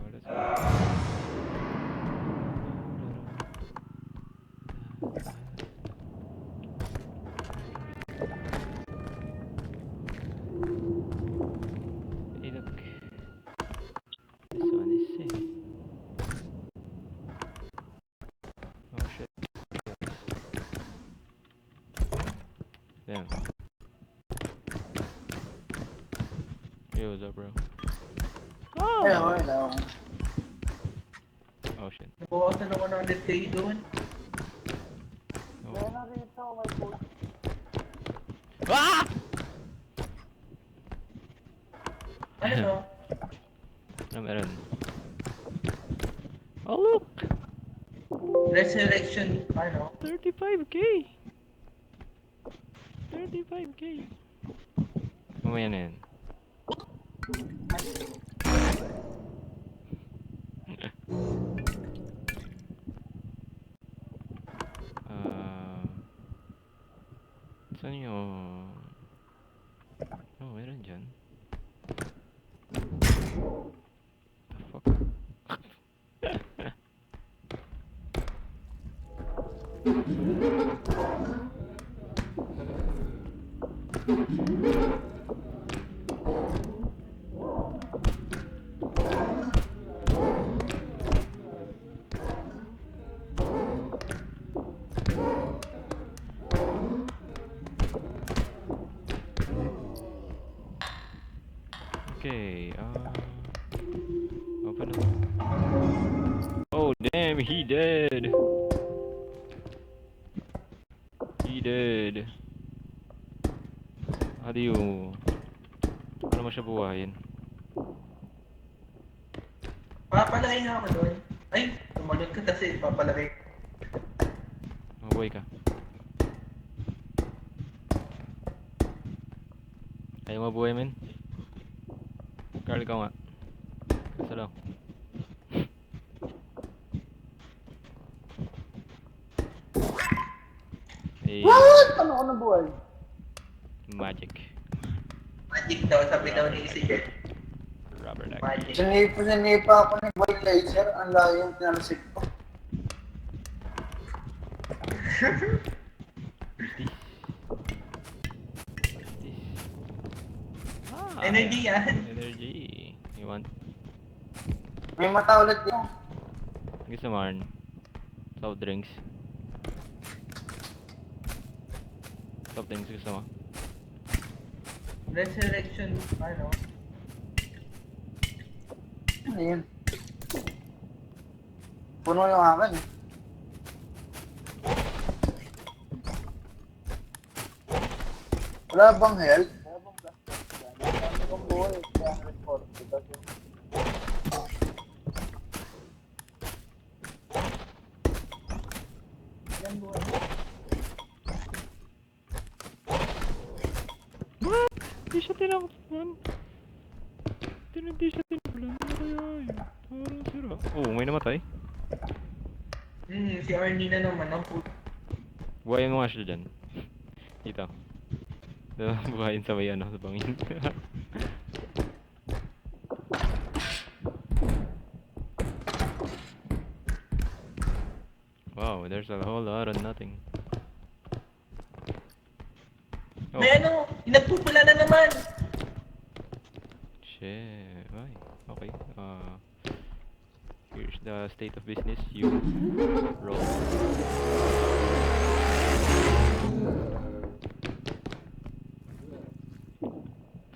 Speaker 2: Hey, look. This one is safe. Oh shit. Damn. Yo, what's up, bro?
Speaker 3: Ayun, hello.
Speaker 2: Oh shit.
Speaker 1: Nabawasan ako ng 100k doon.
Speaker 2: Oh.
Speaker 3: Rito, may puto.
Speaker 2: Ah!
Speaker 1: Ano to?
Speaker 2: Ano meron? Oh look!
Speaker 1: Resurrection, ano?
Speaker 2: 35k! 35k! Mamaya na yan. Saan yung... Oh, meron dyan. The fuck? Okay, open up. Oh damn, he dead. He dead. How do you... Paano mo siya buhayin?
Speaker 1: Papalaki nga ako doon. Ay, tumalon ka kasi papalaki.
Speaker 2: Mabuhay ka. Ayaw mabuhay, men. Carl, ikaw nga. Basta lang. Eh,
Speaker 3: What? Paano ako nabuhay?
Speaker 2: magic.
Speaker 1: Magic daw, sabi daw ni Isidre.
Speaker 2: Rubber duck.
Speaker 1: Magic.
Speaker 3: Sinipa ako ng white laser. Ang layo yung pinalisip ko.
Speaker 2: Ah,
Speaker 1: Energy yan.
Speaker 2: Energy. You want?
Speaker 3: May mata ulit yun.
Speaker 2: Gusto mo, Arn? Soft drinks. Soft drinks gusto mo?
Speaker 1: Resurrection, ano?
Speaker 3: Ano yun? Puno yung akin eh. Wala bang health? Wala bang plastic? Wala bang buhay? Kaya report.
Speaker 2: What? Di siya tinakpan. Di siya tinakpan. Ano kaya yun? Parang sira. Oh, may namatay.
Speaker 1: Si Arnie na naman, ang puto.
Speaker 2: Buhayin mo nga siya dyan. Dito. Buhayin sa may ano, sa bangin. Wow, there's a whole lot of nothing. Oh,
Speaker 1: May ano, nagpupula na naman.
Speaker 2: shit. Ay, okay. Here's the state of business. You roll.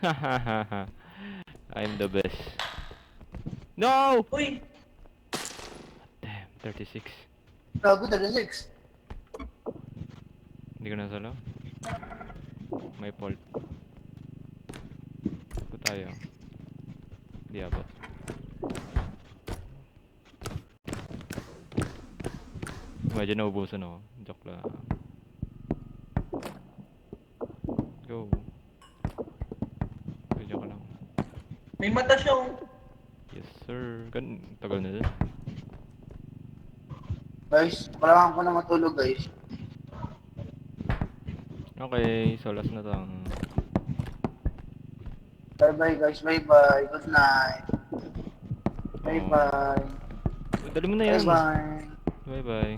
Speaker 2: Hahaha. I'm the best. No!
Speaker 1: Uy,
Speaker 2: Damn, 36.
Speaker 3: Gago, 36.
Speaker 2: Hindi ko nasalo. May fault. Ito tayo. Hindi abot. Medyo naubusan ako. Joke lang. Go. Joke lang.
Speaker 1: may mata siyang.
Speaker 2: Yes sir. Tagal na din.
Speaker 3: Guys, kailangan ko na matulog guys.
Speaker 2: Okay, so last na to.
Speaker 3: Bye bye guys, bye bye. Good night. Bye bye.
Speaker 2: Dali mo na
Speaker 3: Bye
Speaker 2: yan.
Speaker 3: bye.
Speaker 2: Bye bye.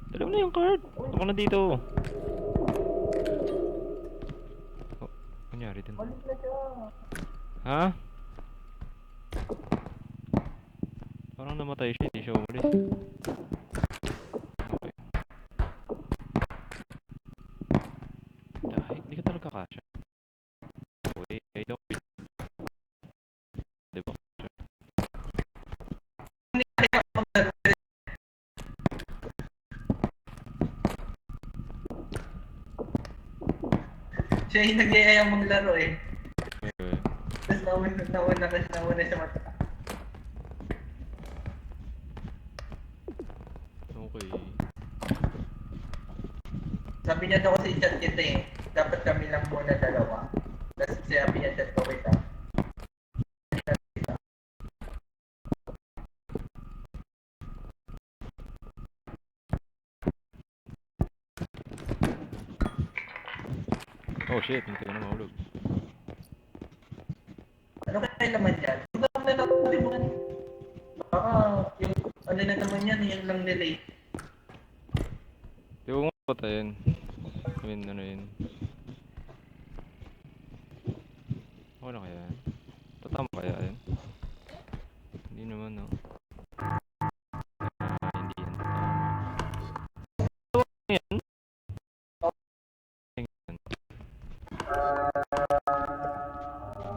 Speaker 2: Dali mo na yung card. Ako na dito. Oh, nangyari din. Ha? Parang namatay siya, hindi siya umalis. Okay. Dahil, hindi ka talaga kasha. Wait, I don't wait. Diba?
Speaker 1: Siya yung nagyayayang maglaro eh.
Speaker 2: Okay.
Speaker 1: Tapos nauna siya mata.
Speaker 2: Okay.
Speaker 1: Sabi niya daw kasi chat kita eh. Dapat kami lang muna dalawa. Tapos sabi niya chat ko kita.
Speaker 2: Oh shit, hindi ka na mahulog.
Speaker 1: Ano kaya naman yan? Huwag na natin mo. Baka yung ano na naman yan, yung lang delay.
Speaker 2: Di ko nga patayin. I mean, ano yun. Okay na kaya yan? Tatama kaya yan? Hindi naman, no? Hindi yan tatama. Ano yan?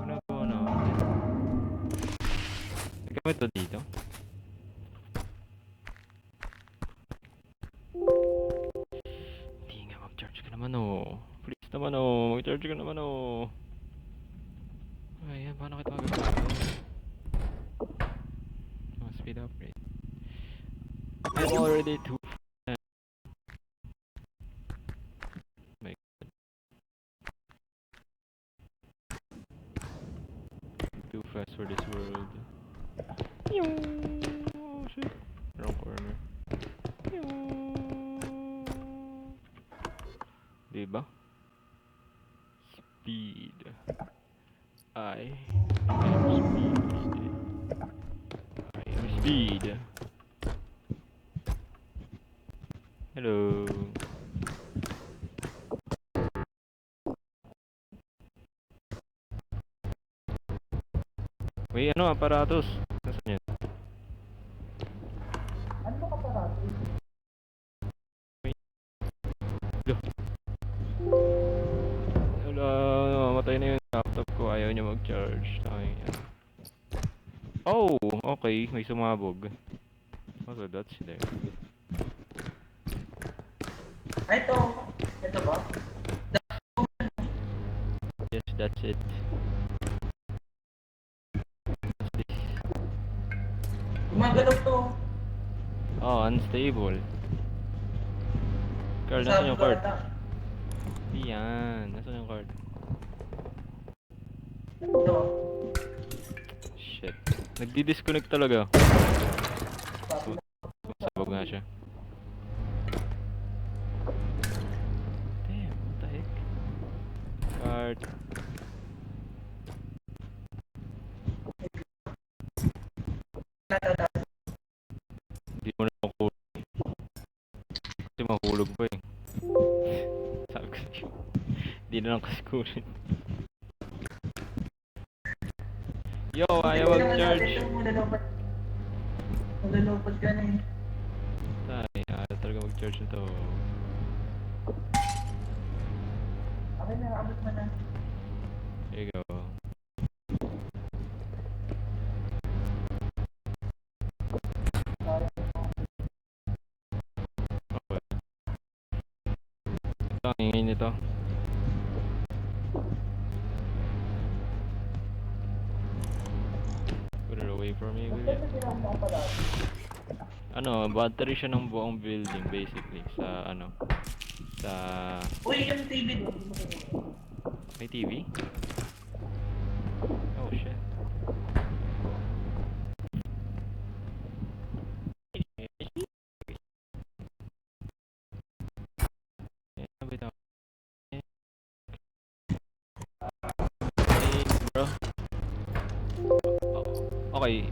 Speaker 2: Ginagawa na ako. Gamit to dito? Hindi nga, mag-charge ka naman oh. Please naman oh, mag-charge ka naman oh. Ayan, paano kita magagawa? Oh, speed upgrade. I'm already too. My God. Diba? Speed. I am speed. Hello. May ano, aparatos. Nasaan yun?
Speaker 3: Ano ba kaparato?
Speaker 2: Lo. Wala, mamatay na yung laptop ko. Ayaw niya mag-charge. Oh, okay. May sumabog. Also, that's there.
Speaker 1: Ay, ito. Ito ba?
Speaker 2: Yes, that's it. What's this?
Speaker 1: Gumagalaw to.
Speaker 2: Oh, unstable. Carl,
Speaker 1: Sabi
Speaker 2: nasan yung
Speaker 1: ko
Speaker 2: card?
Speaker 1: ata.
Speaker 2: Yan, nasan yung card?
Speaker 1: Ito.
Speaker 2: Shit. Nagdi-disconnect talaga. Sabog nga siya. Damn, what the heck? Card. Hindi mo na makuha. Kasi mahulog pa eh. Sabi ko sa'yo. Hindi na lang kasi kunin. Yo, ayaw mag-charge.
Speaker 1: Magalopad ka na eh.
Speaker 2: Tay, ayaw talaga mag-charge nito.
Speaker 1: Okay na, abot mo na.
Speaker 2: There you go. Okay. Ito ang ingay nito. Put it away from me, will you? Ano, battery siya ng buong building basically sa ano, sa
Speaker 1: Uy, yung TV.
Speaker 2: may TV? Oh shit. Yeah, bitaw. Hey, bro. Okay.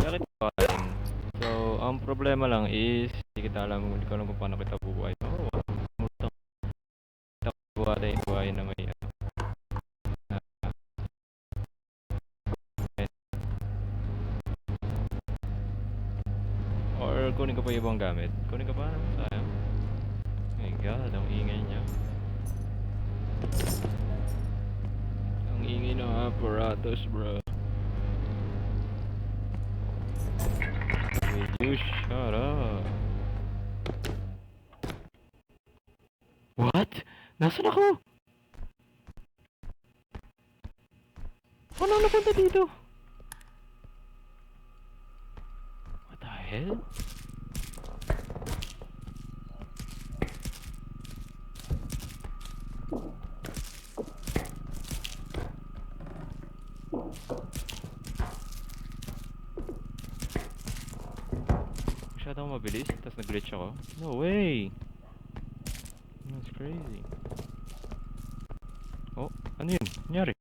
Speaker 2: Bakit pa rin? So, ang problema lang is hindi ko alam kung paano kita bubuhay. Oh, kita buhay na may ano. Or kunin ko pa yung ibang gamit. Kunin ko pa? Sayang. Oh my god, ang ingay niya. Ang ingay ng apparatus, bro. Will you shut up? What? Nasaan ako? Paano napunta dito? What the hell? Masyado akong mabilis, tapos nag-glitch ako. No way! That's crazy. Oh, ano yun? Nangyari?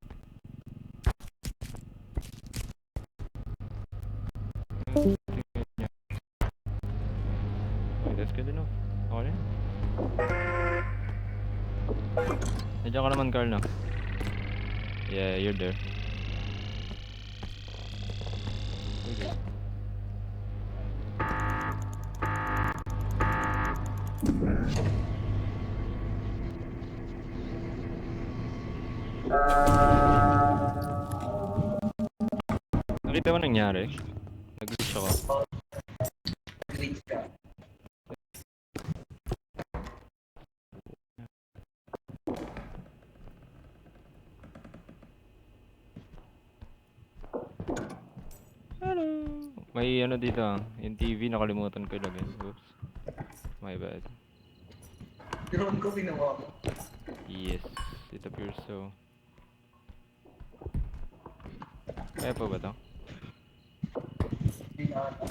Speaker 2: Okay, that's good enough. Okay na. Nandiyan ka naman, Carl, no? Yeah, you're there. We're good. Nakita mo nangyari? Nag-glitch ako.
Speaker 1: Glitch ka.
Speaker 2: Hello! May ano dito ah. Yung TV nakalimutan ko ilagay. Oops. My bad.
Speaker 1: Drone ko ginawa ko.
Speaker 2: Yes. It appears so. Kaya pa ba to?
Speaker 1: Hindi na ata.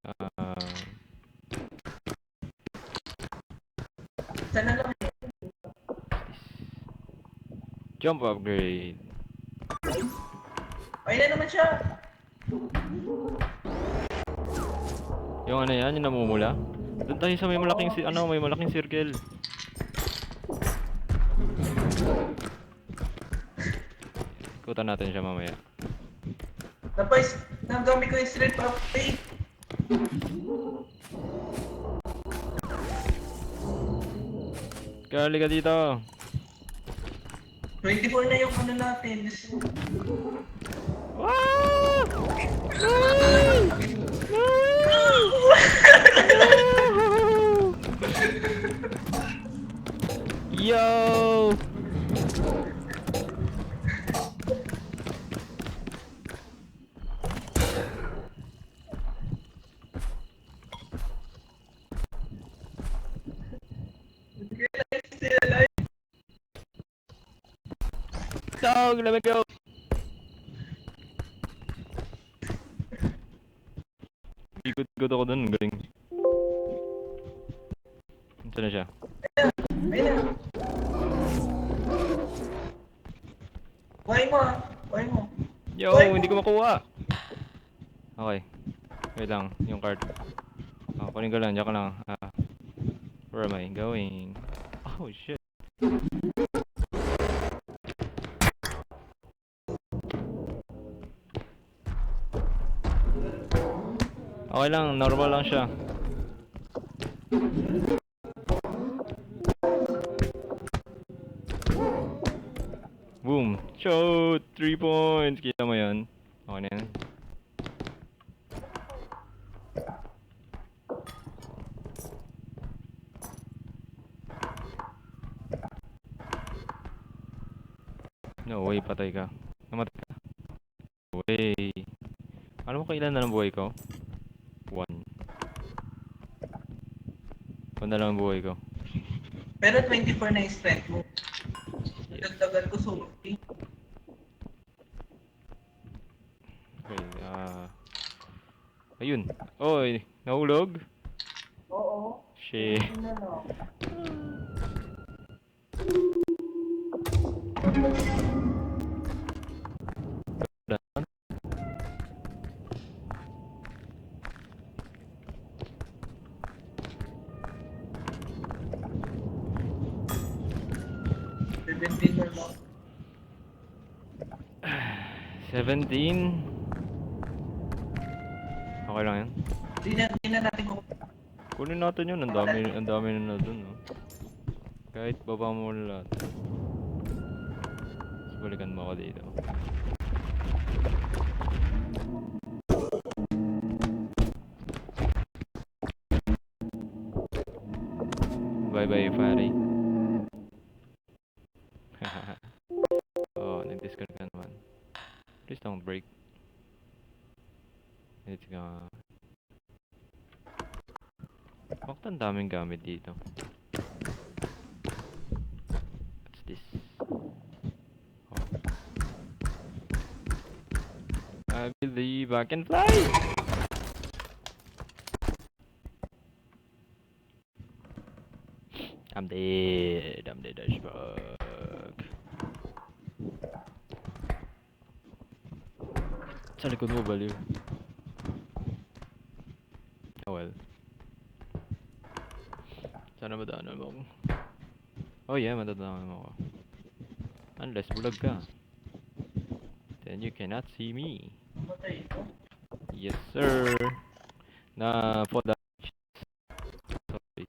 Speaker 2: Ah,
Speaker 1: Sana lang eh.
Speaker 2: jump upgrade.
Speaker 1: Ayun na naman siya.
Speaker 2: Yung ano yan, yung namumula. Doon tayo sa may malaking may malaking circle. Ikutan natin siya mamaya.
Speaker 1: Tapos, nagamit ko yung strength of faith.
Speaker 2: Kali ka dito.
Speaker 1: 24 na yung ano natin.
Speaker 2: Ah! Yo! Dog, let me go. Ikot-ikot ako dun, galing. Saan na siya?
Speaker 1: Ayun na. Buhay mo ah. Buhay mo.
Speaker 2: Yo, hindi ko makuha. Okay. Wait lang, yung card. Kunin ko lang, diyan ka lang. Where am I going? Oh shit. Okay lang, normal lang siya. Boom! Shot! 3 points! Kita mo yan? Okay na yan. No way, patay ka. Namatay ka. No way. Alam mo kailan na lang buhay ko? 1. 1 na lang ang buhay ko.
Speaker 1: Pero 24 na yung strength mo. Dagdagan ko sulti.
Speaker 2: Okay, ayun. Oy, nahulog?
Speaker 1: Oo.
Speaker 2: Shit.
Speaker 1: Ano na? 17 na lang.
Speaker 2: 17. Okay lang yan.
Speaker 1: Di na natin kung
Speaker 2: Kunin natin yun. Ang dami na dun, no? Kahit baba mo lahat. Tapos balikan mo ako dito. Bye-bye, Fari. Oh, nag-discard ka naman. Please don't break. Let's go. Bakit ang daming gamit dito? What's this? Oh. I believe I can fly! I'm dead as fuck. Sa likod mo, baliw. Oh well. Sana madaanan mo ako. Oh yeah, madadaanan mo ako. Unless bulag ka. Then you cannot see me.
Speaker 1: matay ito.
Speaker 2: Yes sir. Na for the sorry.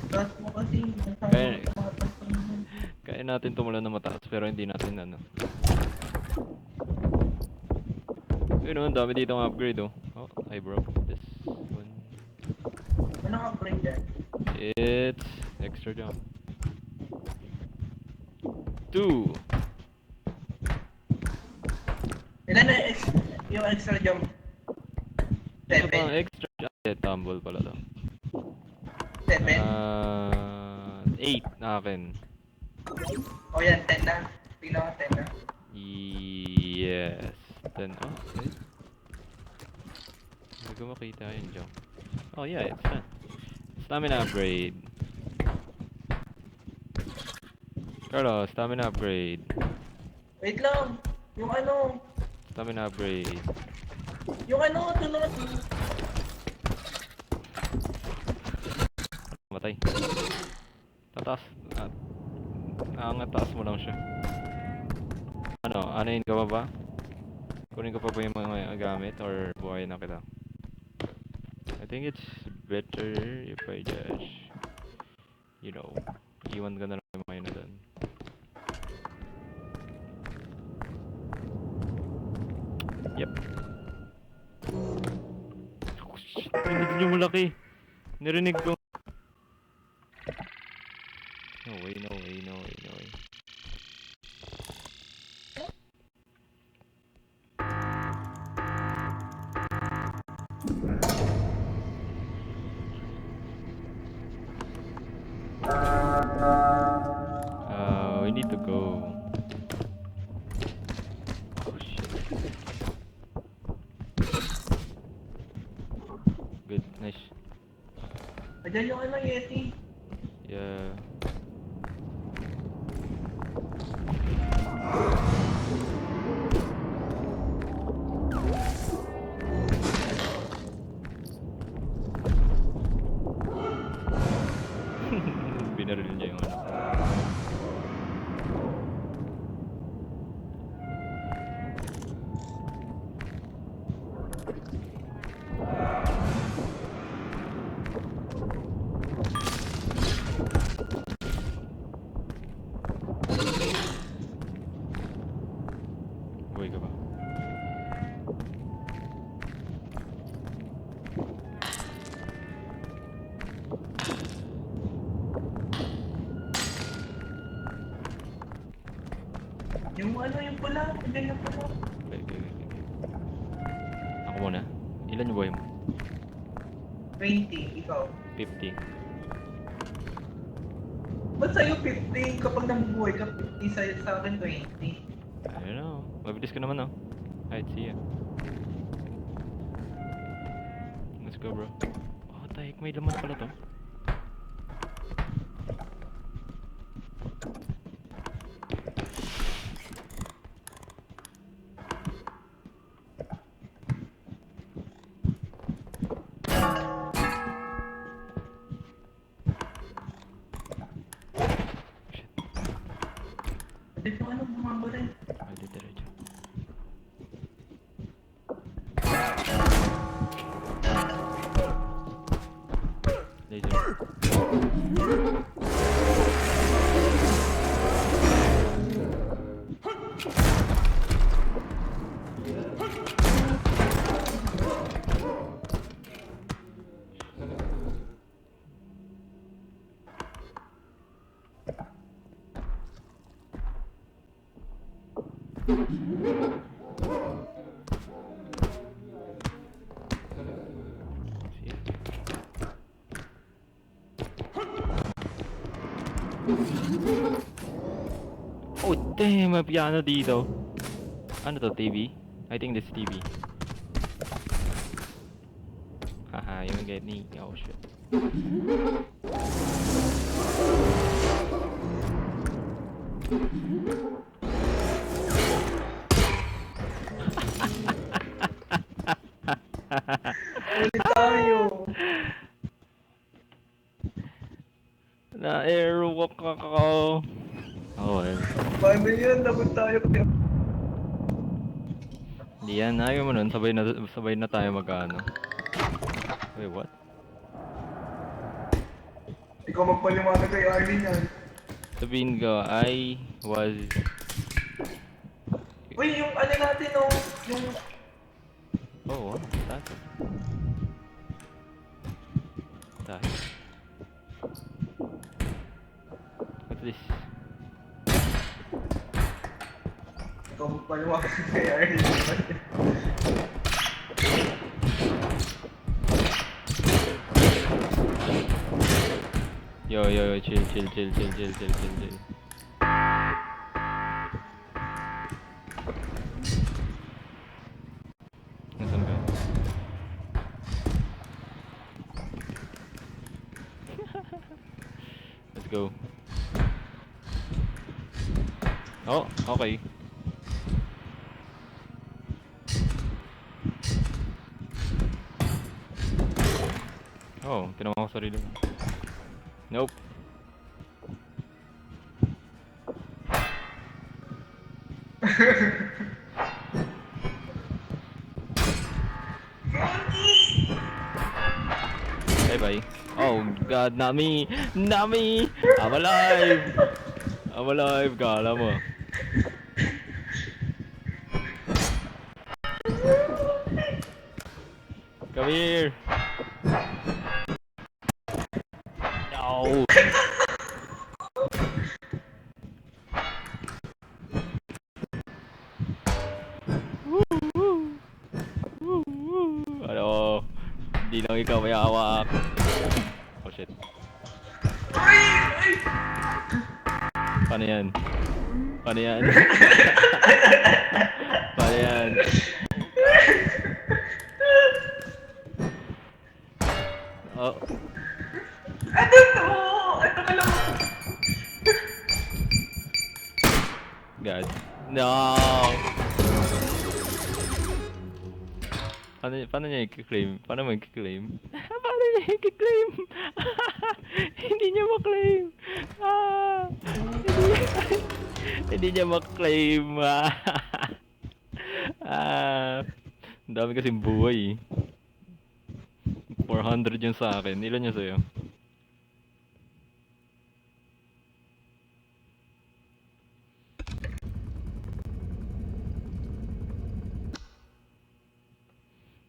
Speaker 1: Tapos mo kasi
Speaker 2: Kaya-
Speaker 1: tumatas pa naman.
Speaker 2: Kaya natin tumulan na mataas pero hindi natin ano. Yun ang dami dito ang upgrade oh. Oh, I broke this one.
Speaker 1: Anong upgrade yan?
Speaker 2: It's extra jump. 2.
Speaker 1: Ilan na yung extra jump?
Speaker 2: Ito
Speaker 1: 7.
Speaker 2: pang extra jump. Tumble pala to.
Speaker 1: 7.
Speaker 2: 8 akin.
Speaker 1: O yan, 10 na. Tingnan ko 10 na.
Speaker 2: Yes. Then, okay. Hindi ko makita yun dyan. Oh yeah, it's done. Stamina upgrade. Carlo, stamina upgrade.
Speaker 1: Wait lang. Yung ano,
Speaker 2: Stamina upgrade.
Speaker 1: tunod.
Speaker 2: Matay. Tataas. Taas mo lang siya. Ano yun ka pa ba? Kunin ko pa ba yung mga gamit or buhay na kita? I think it's better if I just, you know, iwan ka na lang yung mga yun na dun. Yep. Oh, shit, narinig yung malaki. Narinig ko. No way, no way, no way, no way. We need to go. Oh shit. Good, nice.
Speaker 1: Ayan yung ano, Yeti.
Speaker 2: Yeah. Binaril niya yung ano. Buhay ka ba?
Speaker 1: Yung ano, yung pula. Ayan yung pula.
Speaker 2: Okay. Ako muna. Ilan yung buhay mo?
Speaker 1: 20, ikaw.
Speaker 2: 50.
Speaker 1: Ba't sa'yo 15? Kapag nabubuhay ka, 50 sa akin 20.
Speaker 2: I don't know. Mabilis ka naman, oh. Alright, see ya. Let's go, bro. Oh, tahik. May laman pala to.
Speaker 1: Hindi ko ano, bumaba rin.
Speaker 2: Pwede diretso. Laser. See ya. Oh damn, may piano dito. Ano to, TV? I think this TV. Haha, you get me. Oh shit.
Speaker 1: Ulit tayo.
Speaker 2: Na-airwalk ako. Oh, well.
Speaker 1: Paano yun? Dapat tayo.
Speaker 2: Hindi yan, ayaw mo nun. Sabay na tayo magkano. Wait, what?
Speaker 1: Ikaw magpaliwanag kay Arlene yan.
Speaker 2: Sabihin ko, I was...
Speaker 1: Uy, yung ano natin, oh. Yung...
Speaker 2: Oh, what? That? That? What's this?
Speaker 1: Ikaw magpaliwanag kay Arlene.
Speaker 2: Yo, chill. Nasaan ka? Let's go. Oh, okay. Oh, tinawa ko sarili mo. Nope. Bye. Oh God, Nami! Nami! I'm alive, kala mo. Come here! No! Ano? Hindi lang ikaw may hawak. Oh shit. Paano yan? Paano yan? Paano yan? Oh.
Speaker 1: Ano to? Ano ka lang?
Speaker 2: God. No! Paano niya i-claim? Paano mo i-claim? Paano niya i-claim? Hindi niya ma-claim! Ah! Hindi niya ma-claim! Ah! Ang dami kasing buhay eh. 400 yun sa akin. Ilan yun sa'yo?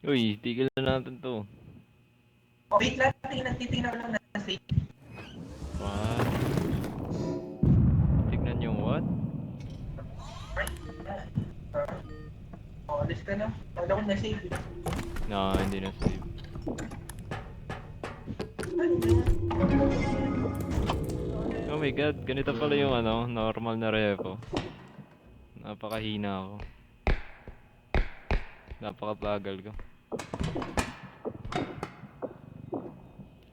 Speaker 2: Uy, tigil na natin to.
Speaker 1: Wait lang, titingnan ko lang na safe.
Speaker 2: What? Tignan yung what?
Speaker 1: Alis ka na. Kala ko na safe.
Speaker 2: No, hindi na save. Oh my god, ganito pala yung ano, normal na repo. Napakahina ako. Napakabagal ko.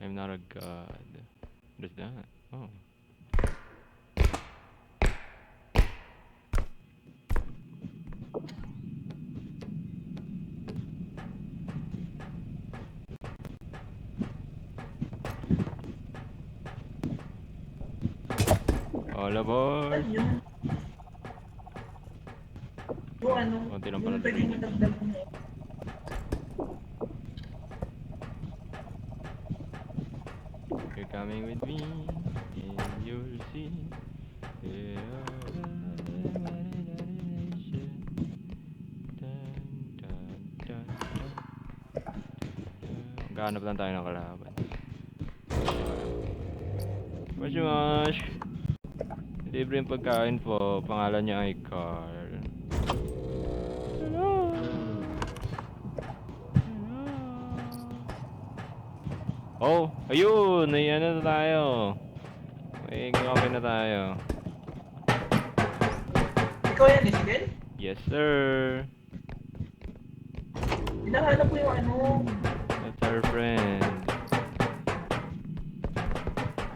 Speaker 2: I'm not a god. What is that? Oh. All aboard!
Speaker 1: Ano yun? Yung ano?
Speaker 2: Konti lang pala
Speaker 1: Yung pwede mo dagdag mo.
Speaker 2: You're coming with me, and you'll see. Maghanap lang tayo ng kalaban. Mash! Libre yung pagkain po. Pangalan niya ay Carl. Hello! Oh, ayun! May ano na tayo. May coffee na tayo.
Speaker 1: Ikaw yan, Isidel?
Speaker 2: Yes, sir!
Speaker 1: Hinahanap ko yung ano,
Speaker 2: That's our friend.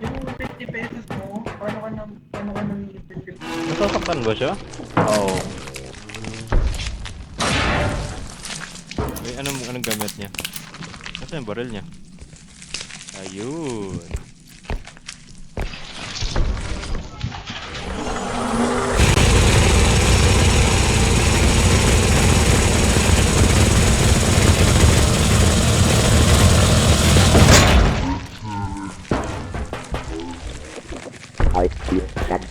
Speaker 1: yung 50 pesos mo. Paano ka nang 50 pesos?
Speaker 2: Nasasaktan ba siya? Oo. May anong gamit niya? Nasaan yung baril niya? Ayun.
Speaker 5: I feel sad.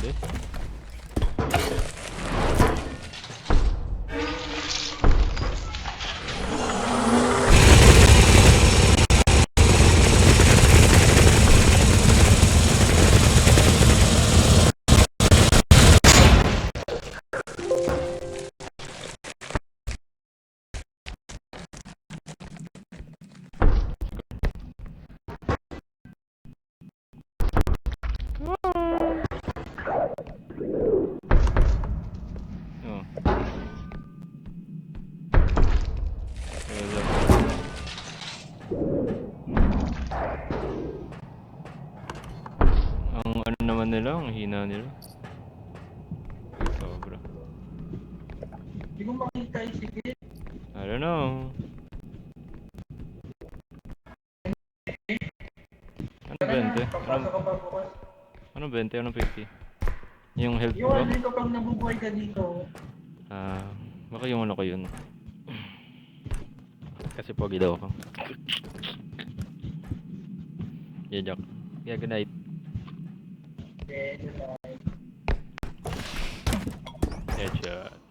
Speaker 2: this. Oh. Wala. Ang ano naman nila, ang hina nila. Sobra.
Speaker 1: Hindi ko makita yung sigit.
Speaker 2: I don't know. Ano 20?
Speaker 1: Papasok ka pa bukas.
Speaker 2: Ano 20? Anong 50? Yung health
Speaker 1: Yung
Speaker 2: ko?
Speaker 1: ano yung kapag nabubuhay ka dito.
Speaker 2: Baka yung ano ko yun. Kasi pogi daw ako. Yeah, joke. Yeah, good night.
Speaker 1: Then,
Speaker 2: Headshot.